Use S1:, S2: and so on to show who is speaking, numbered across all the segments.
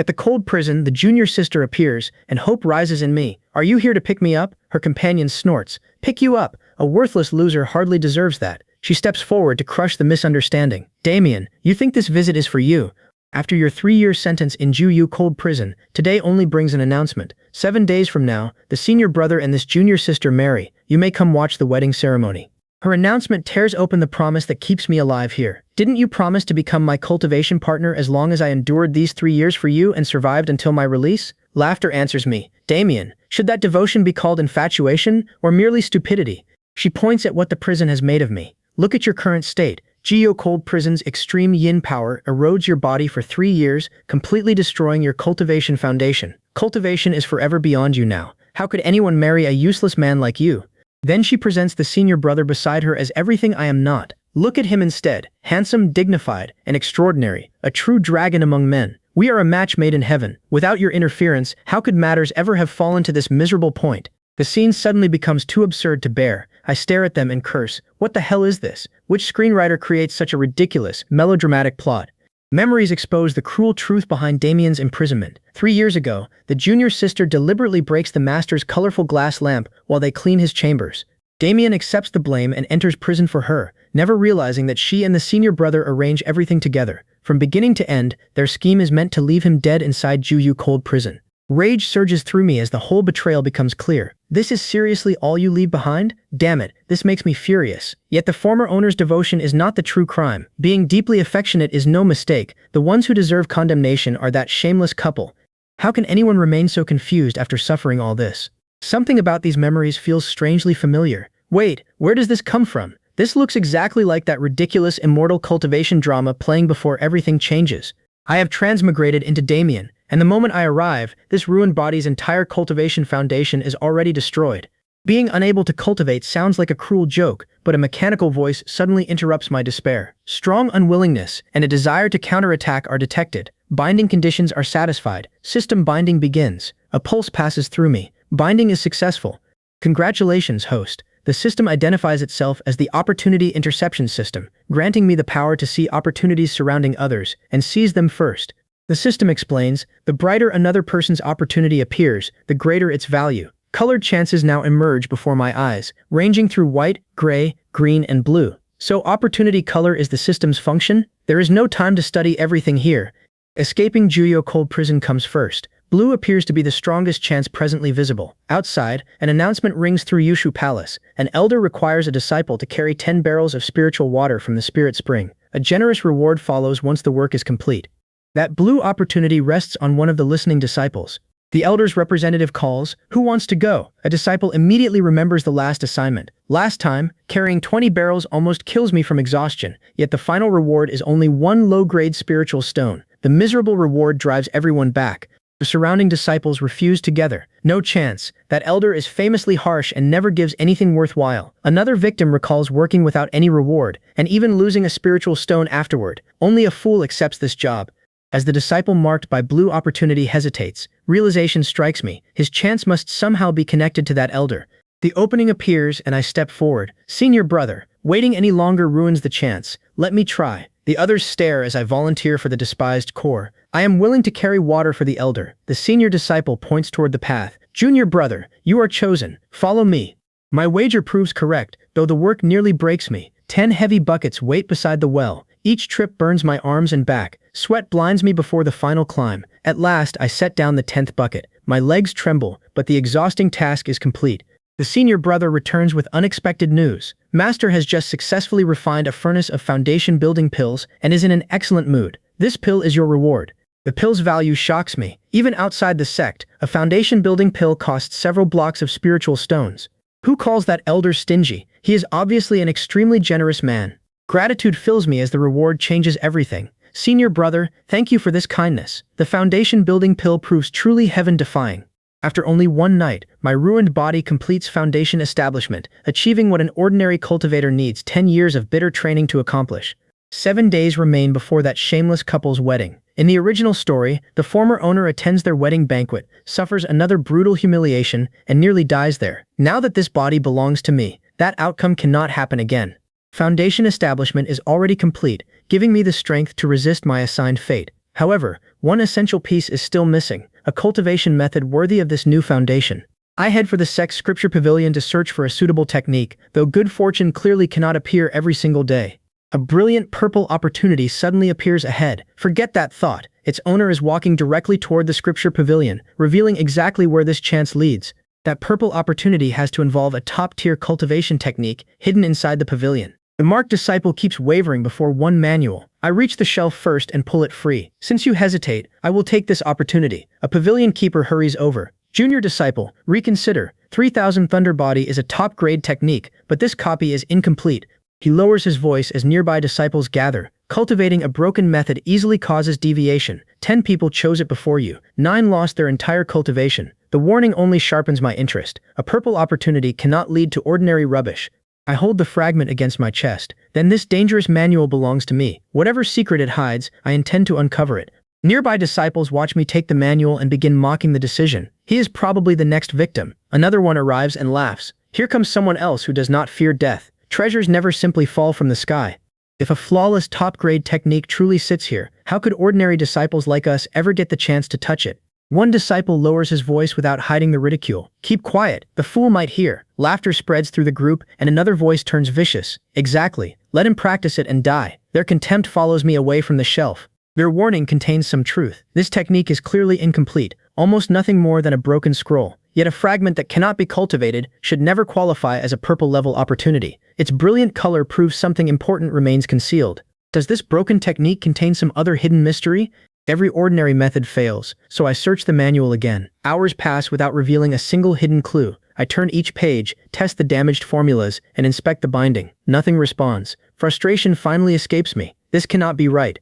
S1: At the cold prison, the junior sister appears, and hope rises in me. "Are you here to pick me up?" Her companion snorts. "Pick you up? A worthless loser hardly deserves that." She steps forward to crush the misunderstanding. "Damian, you think this visit is for you? After your 3-year sentence in Juyu cold prison, today only brings an announcement. 7 days from now, the senior brother and this junior sister marry. You may come watch the wedding ceremony." Her announcement tears open the promise that keeps me alive here. "Didn't you promise to become my cultivation partner as long as I endured these 3 years for you and survived until my release?" Laughter answers me. "Damian, should that devotion be called infatuation or merely stupidity?" She points at what the prison has made of me. "Look at your current state. Geo Cold Prison's extreme yin power erodes your body for 3 years, completely destroying your cultivation foundation. Cultivation is forever beyond you now. How could anyone marry a useless man like you?" Then she presents the senior brother beside her as everything I am not. Look at him instead. Handsome, dignified, and extraordinary. A true dragon among men. We are a match made in heaven. Without your interference, how could matters ever have fallen to this miserable point? The scene suddenly becomes too absurd to bear. I stare at them and curse. What the hell is this? Which screenwriter creates such a ridiculous, melodramatic plot? Memories expose the cruel truth behind Damian's imprisonment. 3 years ago, the junior sister deliberately breaks the master's colorful glass lamp while they clean his chambers. Damian accepts the blame and enters prison for her, never realizing that she and the senior brother arrange everything together. From beginning to end, their scheme is meant to leave him dead inside Juyu cold prison. Rage surges through me as the whole betrayal becomes clear. This is seriously all you leave behind? Damn it, this makes me furious. Yet the former owner's devotion is not the true crime. Being deeply affectionate is no mistake. The ones who deserve condemnation are that shameless couple. How can anyone remain so confused after suffering all this? Something about these memories feels strangely familiar. Wait, where does this come from? This looks exactly like that ridiculous immortal cultivation drama playing before everything changes. I have transmigrated into Damian, and the moment I arrive, this ruined body's entire cultivation foundation is already destroyed. Being unable to cultivate sounds like a cruel joke, but a mechanical voice suddenly interrupts my despair. Strong unwillingness and a desire to counterattack are detected. Binding conditions are satisfied. System binding begins. A pulse passes through me. Binding is successful. Congratulations, host. The system identifies itself as the Opportunity Interception System, granting me the power to see opportunities surrounding others and seize them first. The system explains, the brighter another person's opportunity appears, the greater its value. Colored chances now emerge before my eyes, ranging through white, gray, green, and blue. So opportunity color is the system's function? There is no time to study everything here. Escaping Juyo cold prison comes first. Blue appears to be the strongest chance presently visible. Outside, an announcement rings through Yushu Palace. An elder requires a disciple to carry 10 barrels of spiritual water from the spirit spring. A generous reward follows once the work is complete. That blue opportunity rests on one of the listening disciples. The elder's representative calls, "Who wants to go?" A disciple immediately remembers the last assignment. "Last time, carrying 20 barrels almost kills me from exhaustion, yet the final reward is only 1 low-grade spiritual stone. The miserable reward drives everyone back. The surrounding disciples refuse together. No chance. That elder is famously harsh and never gives anything worthwhile. Another victim recalls working without any reward, and even losing a spiritual stone afterward. Only a fool accepts this job. As the disciple marked by blue opportunity hesitates, realization strikes me. His chance must somehow be connected to that elder. The opening appears and I step forward. "Senior brother, waiting any longer ruins the chance. Let me try." The others stare as I volunteer for the despised core. "I am willing to carry water for the elder." The senior disciple points toward the path. "Junior brother, you are chosen. Follow me." My wager proves correct, though the work nearly breaks me. 10 heavy buckets wait beside the well. Each trip burns my arms and back. Sweat blinds me before the final climb. At last, I set down the 10th bucket. My legs tremble, but the exhausting task is complete. The senior brother returns with unexpected news. Master has just successfully refined a furnace of foundation building pills and is in an excellent mood. "This pill is your reward." The pill's value shocks me. Even outside the sect, a foundation building pill costs several blocks of spiritual stones. Who calls that elder stingy? He is obviously an extremely generous man. Gratitude fills me as the reward changes everything. "Senior brother, thank you for this kindness." The foundation building pill proves truly heaven-defying. After only 1 night, my ruined body completes foundation establishment, achieving what an ordinary cultivator needs 10 years of bitter training to accomplish. 7 days remain before that shameless couple's wedding. In the original story, the former owner attends their wedding banquet, suffers another brutal humiliation, and nearly dies there. Now that this body belongs to me, that outcome cannot happen again. Foundation establishment is already complete, giving me the strength to resist my assigned fate. However, one essential piece is still missing, a cultivation method worthy of this new foundation. I head for the Sex Scripture Pavilion to search for a suitable technique, though good fortune clearly cannot appear every single day. A brilliant purple opportunity suddenly appears ahead. Forget that thought. Its owner is walking directly toward the Scripture Pavilion, revealing exactly where this chance leads. That purple opportunity has to involve a top-tier cultivation technique hidden inside the pavilion. The marked disciple keeps wavering before one manual. I reach the shelf first and pull it free. Since you hesitate, I will take this opportunity. A pavilion keeper hurries over. Junior disciple, reconsider. 3000 Thunder Body is a top-grade technique, but this copy is incomplete. He lowers his voice as nearby disciples gather. Cultivating a broken method easily causes deviation. 10 people chose it before you. 9 lost their entire cultivation. The warning only sharpens my interest. A purple opportunity cannot lead to ordinary rubbish. I hold the fragment against my chest. Then this dangerous manual belongs to me. Whatever secret it hides, I intend to uncover it. Nearby disciples watch me take the manual and begin mocking the decision. He is probably the next victim. Another one arrives and laughs. Here comes someone else who does not fear death. Treasures never simply fall from the sky. If a flawless top-grade technique truly sits here, how could ordinary disciples like us ever get the chance to touch it? One disciple lowers his voice without hiding the ridicule. Keep quiet, the fool might hear. Laughter spreads through the group, and another voice turns vicious. Exactly. Let him practice it and die. Their contempt follows me away from the shelf. Their warning contains some truth. This technique is clearly incomplete, almost nothing more than a broken scroll. Yet a fragment that cannot be cultivated should never qualify as a purple-level opportunity. Its brilliant color proves something important remains concealed. Does this broken technique contain some other hidden mystery? Every ordinary method fails, so I search the manual again. Hours pass without revealing a single hidden clue. I turn each page, test the damaged formulas, and inspect the binding. Nothing responds. Frustration finally escapes me. This cannot be right.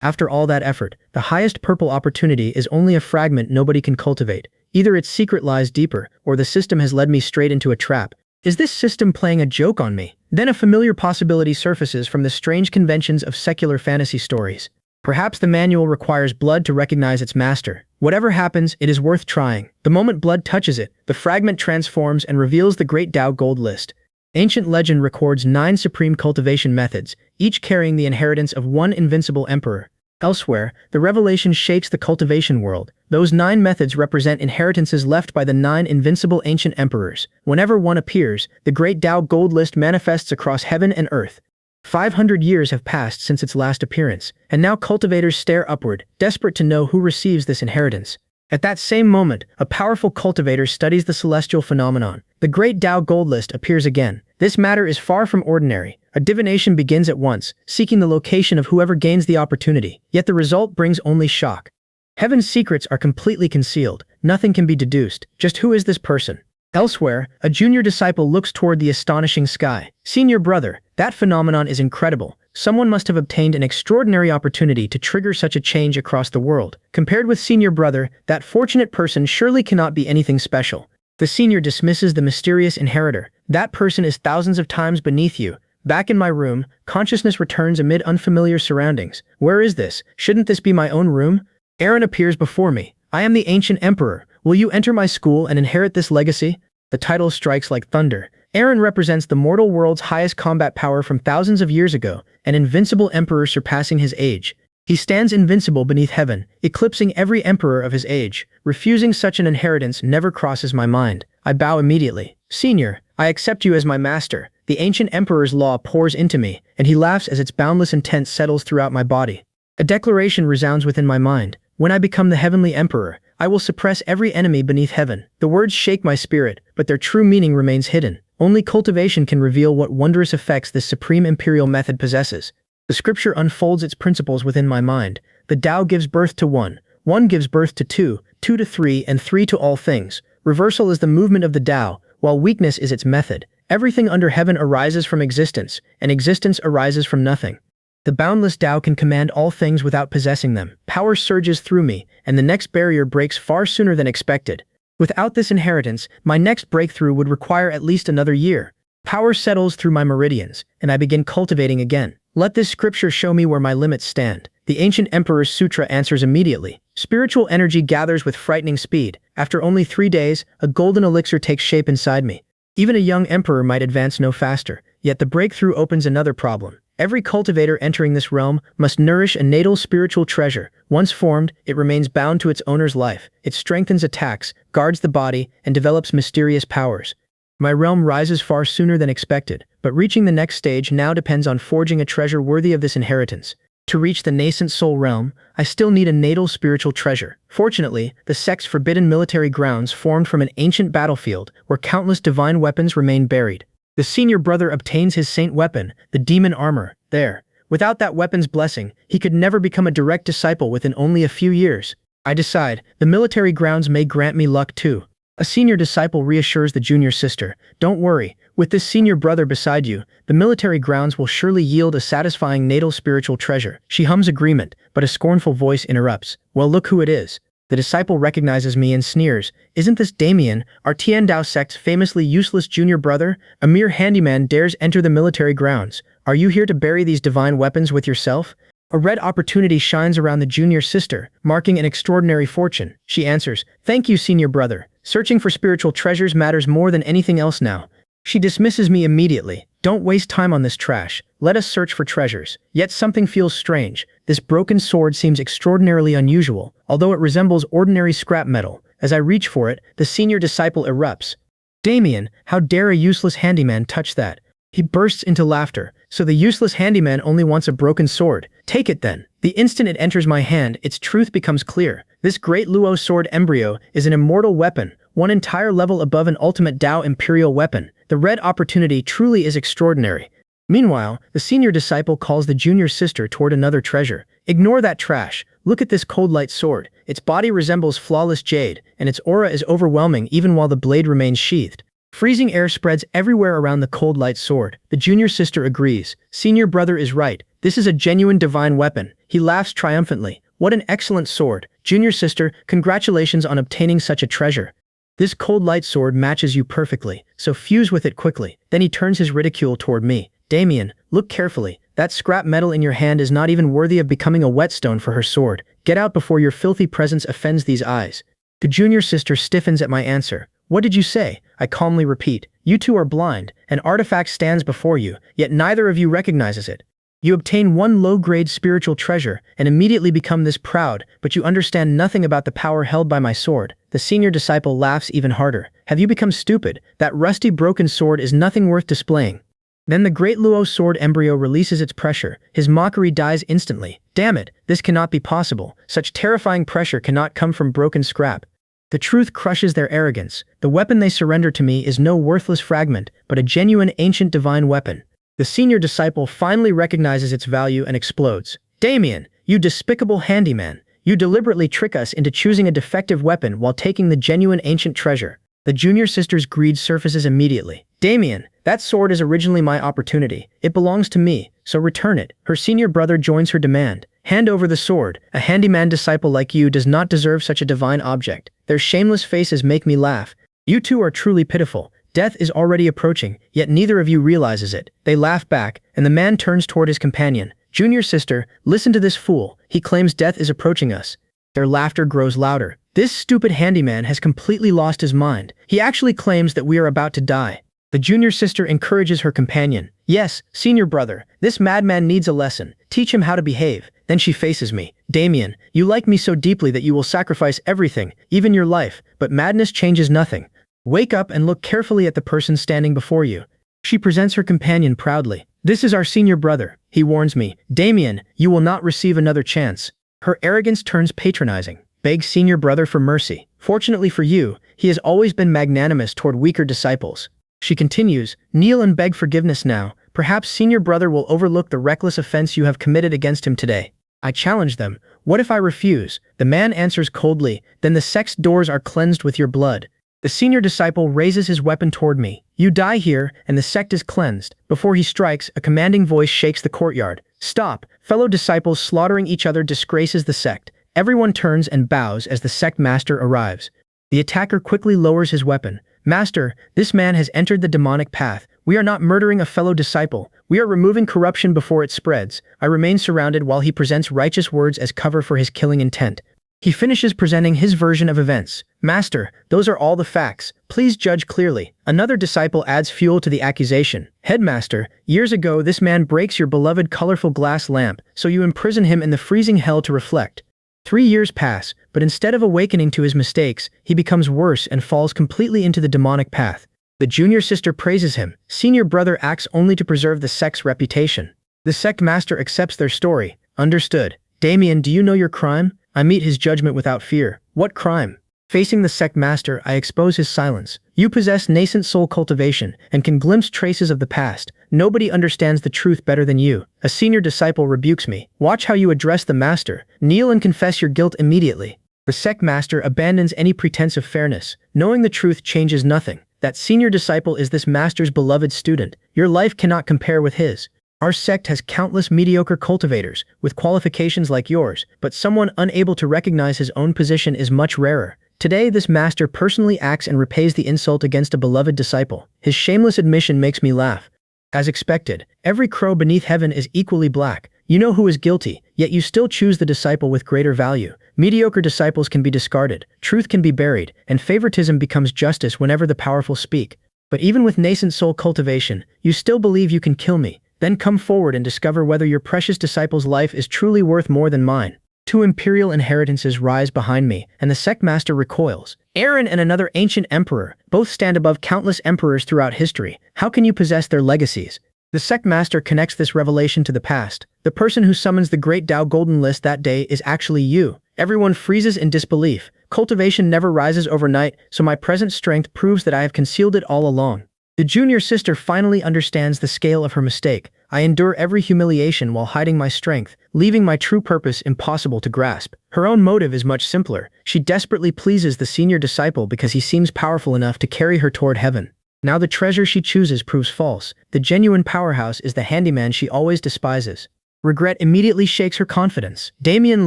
S1: After all that effort, the highest purple opportunity is only a fragment nobody can cultivate. Either its secret lies deeper, or the system has led me straight into a trap. Is this system playing a joke on me? Then a familiar possibility surfaces from the strange conventions of secular fantasy stories. Perhaps the manual requires blood to recognize its master. Whatever happens, it is worth trying. The moment blood touches it, the fragment transforms and reveals the Great Tao Gold List. Ancient legend records 9 supreme cultivation methods, each carrying the inheritance of one invincible emperor. Elsewhere, the revelation shakes the cultivation world. Those 9 methods represent inheritances left by the 9 invincible ancient emperors. Whenever one appears, the Great Tao Gold List manifests across heaven and earth. 500 years have passed since its last appearance, and now cultivators stare upward, desperate to know who receives this inheritance. At that same moment, a powerful cultivator studies the celestial phenomenon. The Great Tao Gold List appears again. This matter is far from ordinary. A divination begins at once, seeking the location of whoever gains the opportunity. Yet the result brings only shock. Heaven's secrets are completely concealed. Nothing can be deduced. Just who is this person? Elsewhere, a junior disciple looks toward the astonishing sky. Senior brother, that phenomenon is incredible. Someone must have obtained an extraordinary opportunity to trigger such a change across the world. Compared with senior brother, that fortunate person surely cannot be anything special. The senior dismisses the mysterious inheritor. That person is thousands of times beneath you. Back in my room, consciousness returns amid unfamiliar surroundings. Where is this? Shouldn't this be my own room? Aaron appears before me. I am the ancient emperor. Will you enter my school and inherit this legacy? The title strikes like thunder. Aaron represents the mortal world's highest combat power from thousands of years ago, an invincible emperor surpassing his age. He stands invincible beneath heaven, eclipsing every emperor of his age. Refusing such an inheritance never crosses my mind. I bow immediately. Senior, I accept you as my master. The ancient emperor's law pours into me, and he laughs as its boundless intent settles throughout my body. A declaration resounds within my mind. When I become the heavenly emperor, I will suppress every enemy beneath heaven. The words shake my spirit, but their true meaning remains hidden. Only cultivation can reveal what wondrous effects this supreme imperial method possesses. The scripture unfolds its principles within my mind. The Tao gives birth to one gives birth to two to three, and three to all things. Reversal is the movement of the Tao, while weakness is its method. Everything under heaven arises from existence, and existence arises from nothing. The boundless Tao can command all things without possessing them. Power surges through me, and the next barrier breaks far sooner than expected. Without this inheritance, my next breakthrough would require at least another year. Power settles through my meridians, and I begin cultivating again. Let this scripture show me where my limits stand. The ancient emperor's sutra answers immediately. Spiritual energy gathers with frightening speed. After only 3 days, a golden elixir takes shape inside me. Even a young emperor might advance no faster. Yet the breakthrough opens another problem. Every cultivator entering this realm must nourish a natal spiritual treasure. Once formed, it remains bound to its owner's life. It strengthens attacks, guards the body, and develops mysterious powers. My realm rises far sooner than expected, but reaching the next stage now depends on forging a treasure worthy of this inheritance. To reach the nascent soul realm, I still need a natal spiritual treasure. Fortunately, the sect's forbidden military grounds formed from an ancient battlefield where countless divine weapons remain buried. The senior brother obtains his saint weapon, the demon armor, there. Without that weapon's blessing, he could never become a direct disciple within only a few years. I decide, the military grounds may grant me luck too. A senior disciple reassures the junior sister, "Don't worry, with this senior brother beside you, the military grounds will surely yield a satisfying natal spiritual treasure." She hums agreement, but a scornful voice interrupts. "Well, look who it is." The disciple recognizes me and sneers. "Isn't this Damian, our Tiandao sect's famously useless junior brother? A mere handyman dares enter the military grounds. Are you here to bury these divine weapons with yourself?" A red opportunity shines around the junior sister, marking an extraordinary fortune. She answers, "Thank you, senior brother. Searching for spiritual treasures matters more than anything else now." She dismisses me immediately. "Don't waste time on this trash. Let us search for treasures." Yet something feels strange. This broken sword seems extraordinarily unusual, although it resembles ordinary scrap metal. As I reach for it, the senior disciple erupts. "Damian, how dare a useless handyman touch that?" He bursts into laughter. "So the useless handyman only wants a broken sword. Take it then." The instant it enters my hand, its truth becomes clear. This great Luo sword embryo is an immortal weapon, one entire level above an ultimate Dao imperial weapon. The red opportunity truly is extraordinary. Meanwhile, the senior disciple calls the junior sister toward another treasure. "Ignore that trash. Look at this cold light sword. Its body resembles flawless jade, and its aura is overwhelming even while the blade remains sheathed." Freezing air spreads everywhere around the cold light sword. The junior sister agrees. Senior brother is right. This is a genuine divine weapon. He laughs triumphantly. "What an excellent sword. Junior sister, congratulations on obtaining such a treasure. This cold light sword matches you perfectly, so fuse with it quickly." Then he turns his ridicule toward me. "Damian, look carefully. That scrap metal in your hand is not even worthy of becoming a whetstone for her sword. Get out before your filthy presence offends these eyes." The junior sister stiffens at my answer. "What did you say?" I calmly repeat. "You two are blind. An artifact stands before you, yet neither of you recognizes it. You obtain one low-grade spiritual treasure and immediately become this proud, but you understand nothing about the power held by my sword." The senior disciple laughs even harder. "Have you become stupid? That rusty broken sword is nothing worth displaying." Then the great Luo sword embryo releases its pressure. His mockery dies instantly. "Damn it, this cannot be possible. Such terrifying pressure cannot come from broken scrap." The truth crushes their arrogance. The weapon they surrender to me is no worthless fragment, but a genuine ancient divine weapon. The senior disciple finally recognizes its value and explodes. "Damian, you despicable handyman. You deliberately trick us into choosing a defective weapon while taking the genuine ancient treasure." The junior sister's greed surfaces immediately. "Damian, that sword is originally my opportunity. It belongs to me, so return it." Her senior brother joins her demand. "Hand over the sword. A handyman disciple like you does not deserve such a divine object." Their shameless faces make me laugh. "You two are truly pitiful. Death is already approaching, yet neither of you realizes it." They laugh back, and the man turns toward his companion. "Junior sister, listen to this fool. He claims death is approaching us." Their laughter grows louder. "This stupid handyman has completely lost his mind. He actually claims that we are about to die." The junior sister encourages her companion. "Yes, senior brother, this madman needs a lesson. Teach him how to behave." Then she faces me. "Damian, you like me so deeply that you will sacrifice everything, even your life, but madness changes nothing. Wake up and look carefully at the person standing before you." She presents her companion proudly. "This is our senior brother," he warns me. "Damian, you will not receive another chance." Her arrogance turns patronizing. "Beg senior brother for mercy. Fortunately for you, he has always been magnanimous toward weaker disciples." She continues, "Kneel and beg forgiveness now. Perhaps senior brother will overlook the reckless offense you have committed against him today." I challenge them. "What if I refuse?" The man answers coldly, "Then the sect's doors are cleansed with your blood." The senior disciple raises his weapon toward me. "You die here, and the sect is cleansed." Before he strikes, a commanding voice shakes the courtyard. "Stop! Fellow disciples slaughtering each other disgraces the sect." Everyone turns and bows as the sect master arrives. The attacker quickly lowers his weapon. "Master, this man has entered the demonic path. We are not murdering a fellow disciple. We are removing corruption before it spreads." I remain surrounded while he presents righteous words as cover for his killing intent. He finishes presenting his version of events. Master, those are all the facts. Please judge clearly. Another disciple adds fuel to the accusation. Headmaster, years ago this man breaks your beloved colorful glass lamp, so you imprison him in the freezing hell to reflect. 3 years pass, but instead of awakening to his mistakes, he becomes worse and falls completely into the demonic path. The junior sister praises him. Senior brother acts only to preserve the sect's reputation. The sect master accepts their story. Understood. Damian, do you know your crime? I meet his judgment without fear. What crime? Facing the sect master, I expose his silence. You possess nascent soul cultivation and can glimpse traces of the past. Nobody understands the truth better than you. A senior disciple rebukes me. Watch how you address the master. Kneel and confess your guilt immediately. The sect master abandons any pretense of fairness. Knowing the truth changes nothing. That senior disciple is this master's beloved student. Your life cannot compare with his. Our sect has countless mediocre cultivators with qualifications like yours, but someone unable to recognize his own position is much rarer. Today, this master personally acts and repays the insult against a beloved disciple. His shameless admission makes me laugh. As expected, every crow beneath heaven is equally black. You know who is guilty, yet you still choose the disciple with greater value. Mediocre disciples can be discarded, truth can be buried, and favoritism becomes justice whenever the powerful speak. But even with nascent soul cultivation, you still believe you can kill me. Then come forward and discover whether your precious disciple's life is truly worth more than mine. 2 imperial inheritances rise behind me, and the sect master recoils. Aaron and another ancient emperor, both stand above countless emperors throughout history. How can you possess their legacies? The sect master connects this revelation to the past. The person who summons the Great Tao Golden List that day is actually you. Everyone freezes in disbelief. Cultivation never rises overnight, so my present strength proves that I have concealed it all along. The junior sister finally understands the scale of her mistake. I endure every humiliation while hiding my strength, leaving my true purpose impossible to grasp. Her own motive is much simpler. She desperately pleases the senior disciple because he seems powerful enough to carry her toward heaven. Now the treasure she chooses proves false. The genuine powerhouse is the handyman she always despises. Regret immediately shakes her confidence. Damian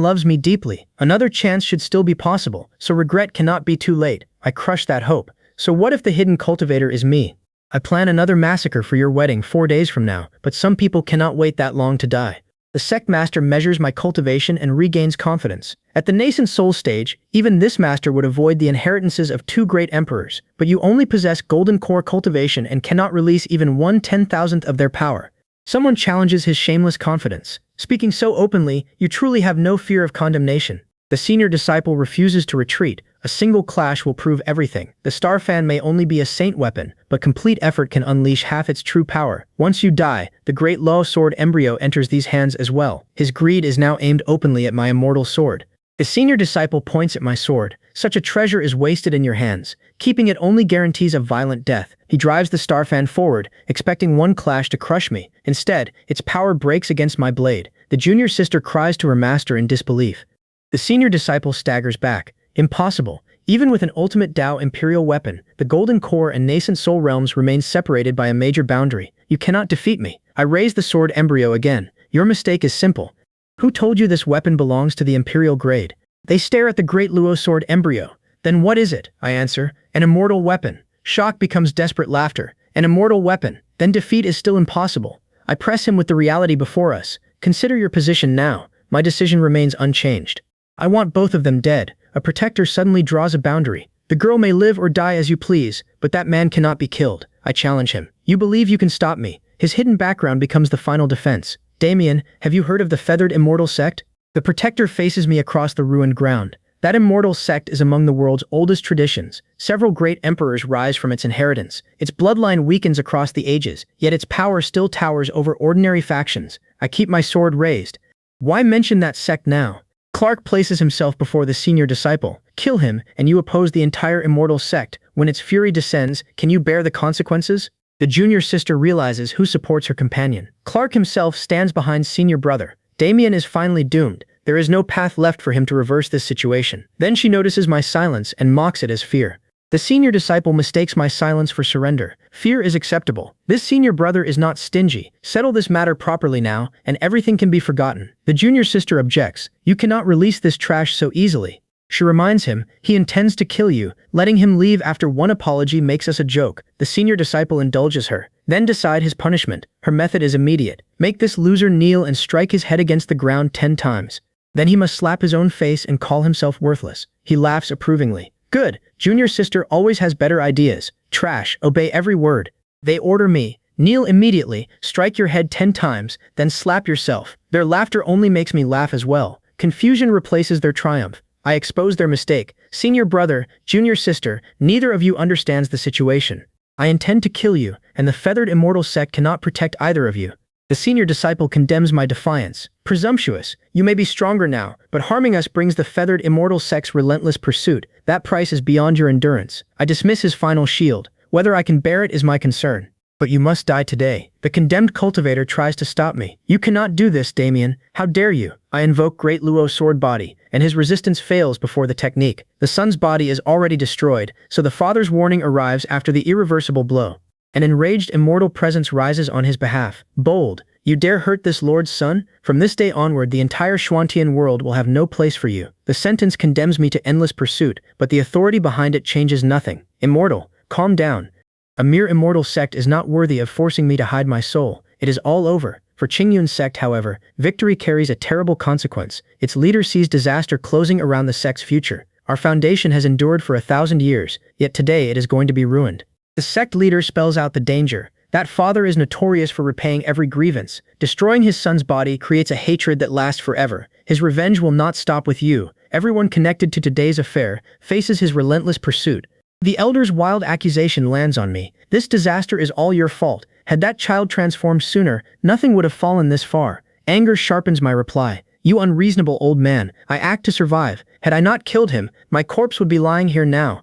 S1: loves me deeply. Another chance should still be possible, so regret cannot be too late. I crush that hope. So what if the hidden cultivator is me? I plan another massacre for your wedding 4 days from now, but some people cannot wait that long to die. The sect master measures my cultivation and regains confidence. At the nascent soul stage, even this master would avoid the inheritances of 2 great emperors, but you only possess golden core cultivation and cannot release even 1/10,000th of their power. Someone challenges his shameless confidence. Speaking so openly, you truly have no fear of condemnation. The senior disciple refuses to retreat. A single clash will prove everything. The star fan may only be a saint weapon, but complete effort can unleash half its true power. Once you die, the great law sword embryo enters these hands as well. His greed is now aimed openly at my immortal sword. The senior disciple points at my sword. Such a treasure is wasted in your hands. Keeping it only guarantees a violent death. He drives the star fan forward, expecting one clash to crush me. Instead, its power breaks against my blade. The junior sister cries to her master in disbelief. The senior disciple staggers back. Impossible. Even with an ultimate Tao imperial weapon, the golden core and nascent soul realms remain separated by a major boundary. You cannot defeat me. I raise the sword embryo again. Your mistake is simple. Who told you this weapon belongs to the imperial grade? They stare at the great Luo sword embryo. Then what is it? I answer. An immortal weapon. Shock becomes desperate laughter. An immortal weapon. Then defeat is still impossible. I press him with the reality before us. Consider your position now. My decision remains unchanged. I want both of them dead. A protector suddenly draws a boundary. The girl may live or die as you please, but that man cannot be killed. I challenge him. You believe you can stop me. His hidden background becomes the final defense. Damian, have you heard of the feathered immortal sect? The protector faces me across the ruined ground. That immortal sect is among the world's oldest traditions. Several great emperors rise from its inheritance. Its bloodline weakens across the ages, yet its power still towers over ordinary factions. I keep my sword raised. Why mention that sect now? Clark places himself before the senior disciple. Kill him, and you oppose the entire immortal sect. When its fury descends, can you bear the consequences? The junior sister realizes who supports her companion. Clark himself stands behind senior brother. Damian is finally doomed. There is no path left for him to reverse this situation. Then she notices my silence and mocks it as fear. The senior disciple mistakes my silence for surrender. Fear is acceptable. This senior brother is not stingy. Settle this matter properly now, and everything can be forgotten. The junior sister objects. You cannot release this trash so easily. She reminds him, he intends to kill you. Letting him leave after one apology makes us a joke. The senior disciple indulges her. Then decide his punishment. Her method is immediate. Make this loser kneel and strike his head against the ground 10 times. Then he must slap his own face and call himself worthless. He laughs approvingly. Good, junior sister always has better ideas. Trash, obey every word. They order me. Kneel immediately, strike your head 10 times, then slap yourself. Their laughter only makes me laugh as well. Confusion replaces their triumph. I expose their mistake. Senior brother, junior sister, neither of you understands the situation. I intend to kill you, and the feathered immortal sect cannot protect either of you. The senior disciple condemns my defiance. Presumptuous, you may be stronger now, but harming us brings the feathered immortal sect's relentless pursuit. That price is beyond your endurance. I dismiss his final shield. Whether I can bear it is my concern. But you must die today. The condemned cultivator tries to stop me. You cannot do this, Damian. How dare you? I invoke Great Luo's sword body, and his resistance fails before the technique. The son's body is already destroyed, so the father's warning arrives after the irreversible blow. An enraged immortal presence rises on his behalf. Bold, you dare hurt this lord's son? From this day onward, the entire Xuantian world will have no place for you. The sentence condemns me to endless pursuit, but the authority behind it changes nothing. Immortal, calm down. A mere immortal sect is not worthy of forcing me to hide my soul. It is all over. For Qingyun's sect, however, victory carries a terrible consequence. Its leader sees disaster closing around the sect's future. Our foundation has endured for 1,000 years, yet today it is going to be ruined. The sect leader spells out the danger. That father is notorious for repaying every grievance. Destroying his son's body creates a hatred that lasts forever. His revenge will not stop with you. Everyone connected to today's affair faces his relentless pursuit. The elder's wild accusation lands on me. This disaster is all your fault. Had that child transformed sooner, nothing would have fallen this far. Anger sharpens my reply. You unreasonable old man. I act to survive. Had I not killed him, my corpse would be lying here now.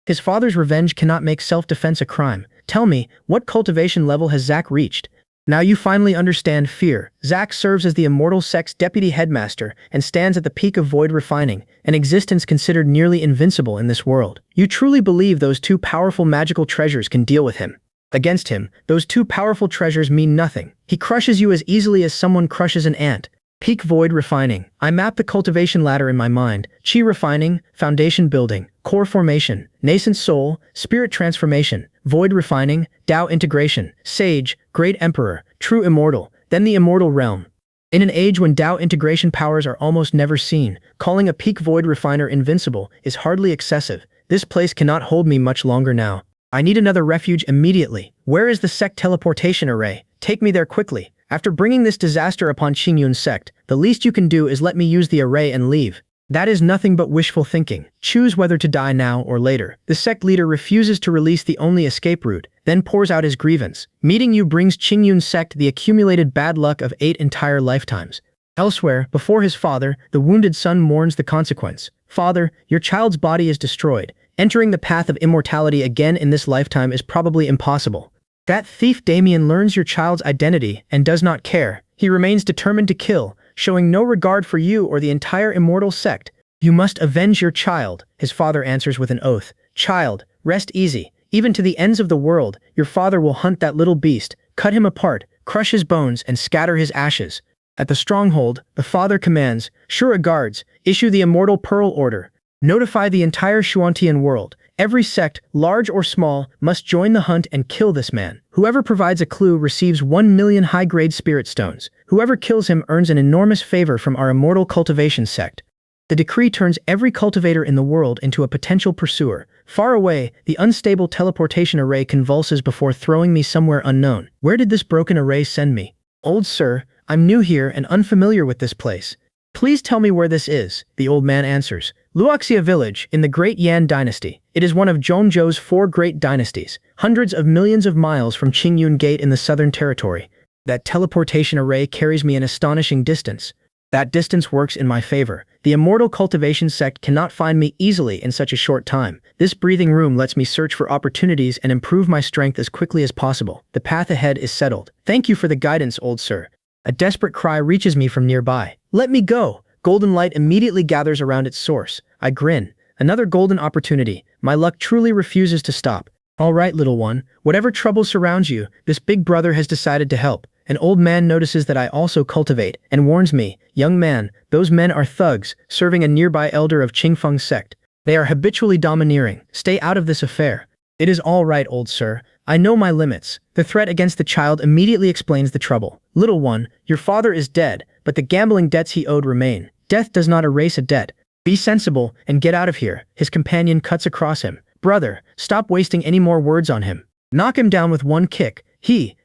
S1: His father's revenge cannot make self-defense a crime. Tell me, what cultivation level has Zack reached? Now you finally understand fear. Zack serves as the immortal sect's deputy headmaster and stands at the peak of void refining, an existence considered nearly invincible in this world. You truly believe those two powerful magical treasures can deal with him? Against him, those two powerful treasures mean nothing. He crushes you as easily as someone crushes an ant. Peak void refining. I map the cultivation ladder in my mind. Qi refining, foundation building, core formation, nascent soul, spirit transformation, void refining, Tao integration, sage, great emperor, true immortal, then the immortal realm. In an age when Tao integration powers are almost never seen, calling a peak void refiner invincible is hardly excessive. This place cannot hold me much longer now. I need another refuge immediately. Where is the sect teleportation array? Take me there quickly. After bringing this disaster upon Qingyun's sect, the least you can do is let me use the array and leave. That is nothing but wishful thinking. Choose whether to die now or later. The sect leader refuses to release the only escape route, then pours out his grievance. Meeting you brings Qingyun's sect the accumulated bad luck of 8 entire lifetimes. Elsewhere, before his father, the wounded son mourns the consequence. Father, your child's body is destroyed. Entering the path of immortality again in this lifetime is probably impossible. That thief Damian learns your child's identity and does not care. He remains determined to kill, showing no regard for you or the entire immortal sect. You must avenge your child, his father answers with an oath. Child, rest easy. Even to the ends of the world, your father will hunt that little beast, cut him apart, crush his bones, and scatter his ashes. At the stronghold, the father commands, Shura guards, issue the immortal pearl order. Notify the entire Xuantian world. Every sect, large or small, must join the hunt and kill this man. Whoever provides a clue receives 1 million high-grade spirit stones. Whoever kills him earns an enormous favor from our immortal cultivation sect. The decree turns every cultivator in the world into a potential pursuer. Far away, the unstable teleportation array convulses before throwing me somewhere unknown. Where did this broken array send me? Old sir, I'm new here and unfamiliar with this place. Please tell me where this is, the old man answers. Luoxia village, in the Great Yan dynasty. It is one of Zhongzhou's 4 great dynasties, hundreds of millions of miles from Qingyun Gate in the southern territory. That teleportation array carries me an astonishing distance. That distance works in my favor. The immortal cultivation sect cannot find me easily in such a short time. This breathing room lets me search for opportunities and improve my strength as quickly as possible. The path ahead is settled. Thank you for the guidance, old sir. A desperate cry reaches me from nearby. Let me go! Golden light immediately gathers around its source. I grin. Another golden opportunity. My luck truly refuses to stop. All right, little one. Whatever trouble surrounds you, this big brother has decided to help. An old man notices that I also cultivate and warns me, young man, those men are thugs, serving a nearby elder of Qingfeng's sect. They are habitually domineering. Stay out of this affair. It is all right, old sir. I know my limits. The threat against the child immediately explains the trouble. Little one, your father is dead, but the gambling debts he owed remain. Death does not erase a debt. Be sensible and get out of here. His companion cuts across him. Brother, stop wasting any more words on him. Knock him down with one kick.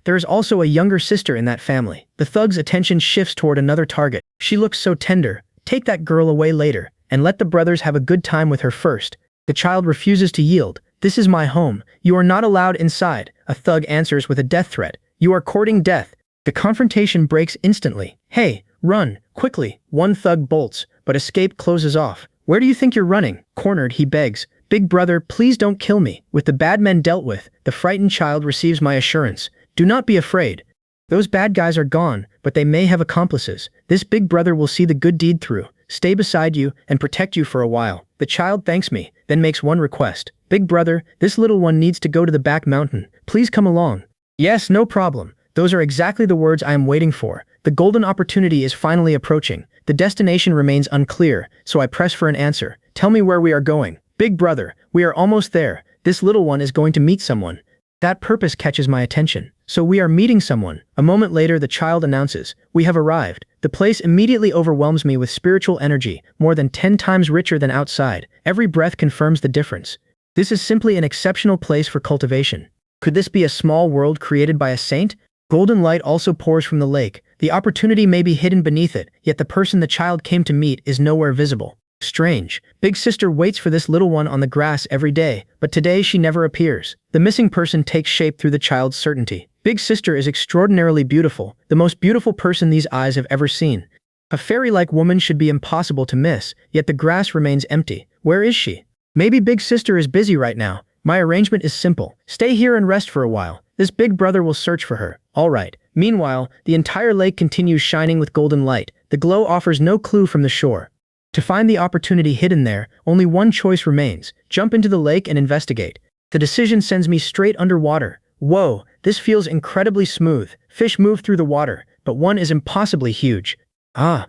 S1: There is also a younger sister in that family. The thug's attention shifts toward another target. She looks so tender. Take that girl away later, and let the brothers have a good time with her first. The child refuses to yield. This is my home. You are not allowed inside. A thug answers with a death threat. You are courting death. The confrontation breaks instantly. Hey, run, quickly. One thug bolts, but escape closes off. Where do you think you're running? Cornered, he begs. Big brother, please don't kill me. With the bad men dealt with, the frightened child receives my assurance. Do not be afraid. Those bad guys are gone, but they may have accomplices. This big brother will see the good deed through, stay beside you, and protect you for a while. The child thanks me, then makes one request. Big brother, this little one needs to go to the back mountain. Please come along. Yes, no problem. Those are exactly the words I am waiting for. The golden opportunity is finally approaching. The destination remains unclear, so I press for an answer. Tell me where we are going. Big brother, we are almost there. This little one is going to meet someone. That purpose catches my attention. So we are meeting someone. A moment later, the child announces, we have arrived. The place immediately overwhelms me with spiritual energy, more than 10 times richer than outside. Every breath confirms the difference. This is simply an exceptional place for cultivation. Could this be a small world created by a saint? Golden light also pours from the lake. The opportunity may be hidden beneath it, yet the person the child came to meet is nowhere visible. Strange. Big sister waits for this little one on the grass every day, but today she never appears. The missing person takes shape through the child's certainty. Big sister is extraordinarily beautiful, the most beautiful person these eyes have ever seen. A fairy-like woman should be impossible to miss, yet the grass remains empty. Where is she? Maybe big sister is busy right now. My arrangement is simple. Stay here and rest for a while. This big brother will search for her. All right. Meanwhile, the entire lake continues shining with golden light. The glow offers no clue from the shore. To find the opportunity hidden there, only one choice remains. Jump into the lake and investigate. The decision sends me straight underwater. Whoa, this feels incredibly smooth. Fish move through the water, but one is impossibly huge.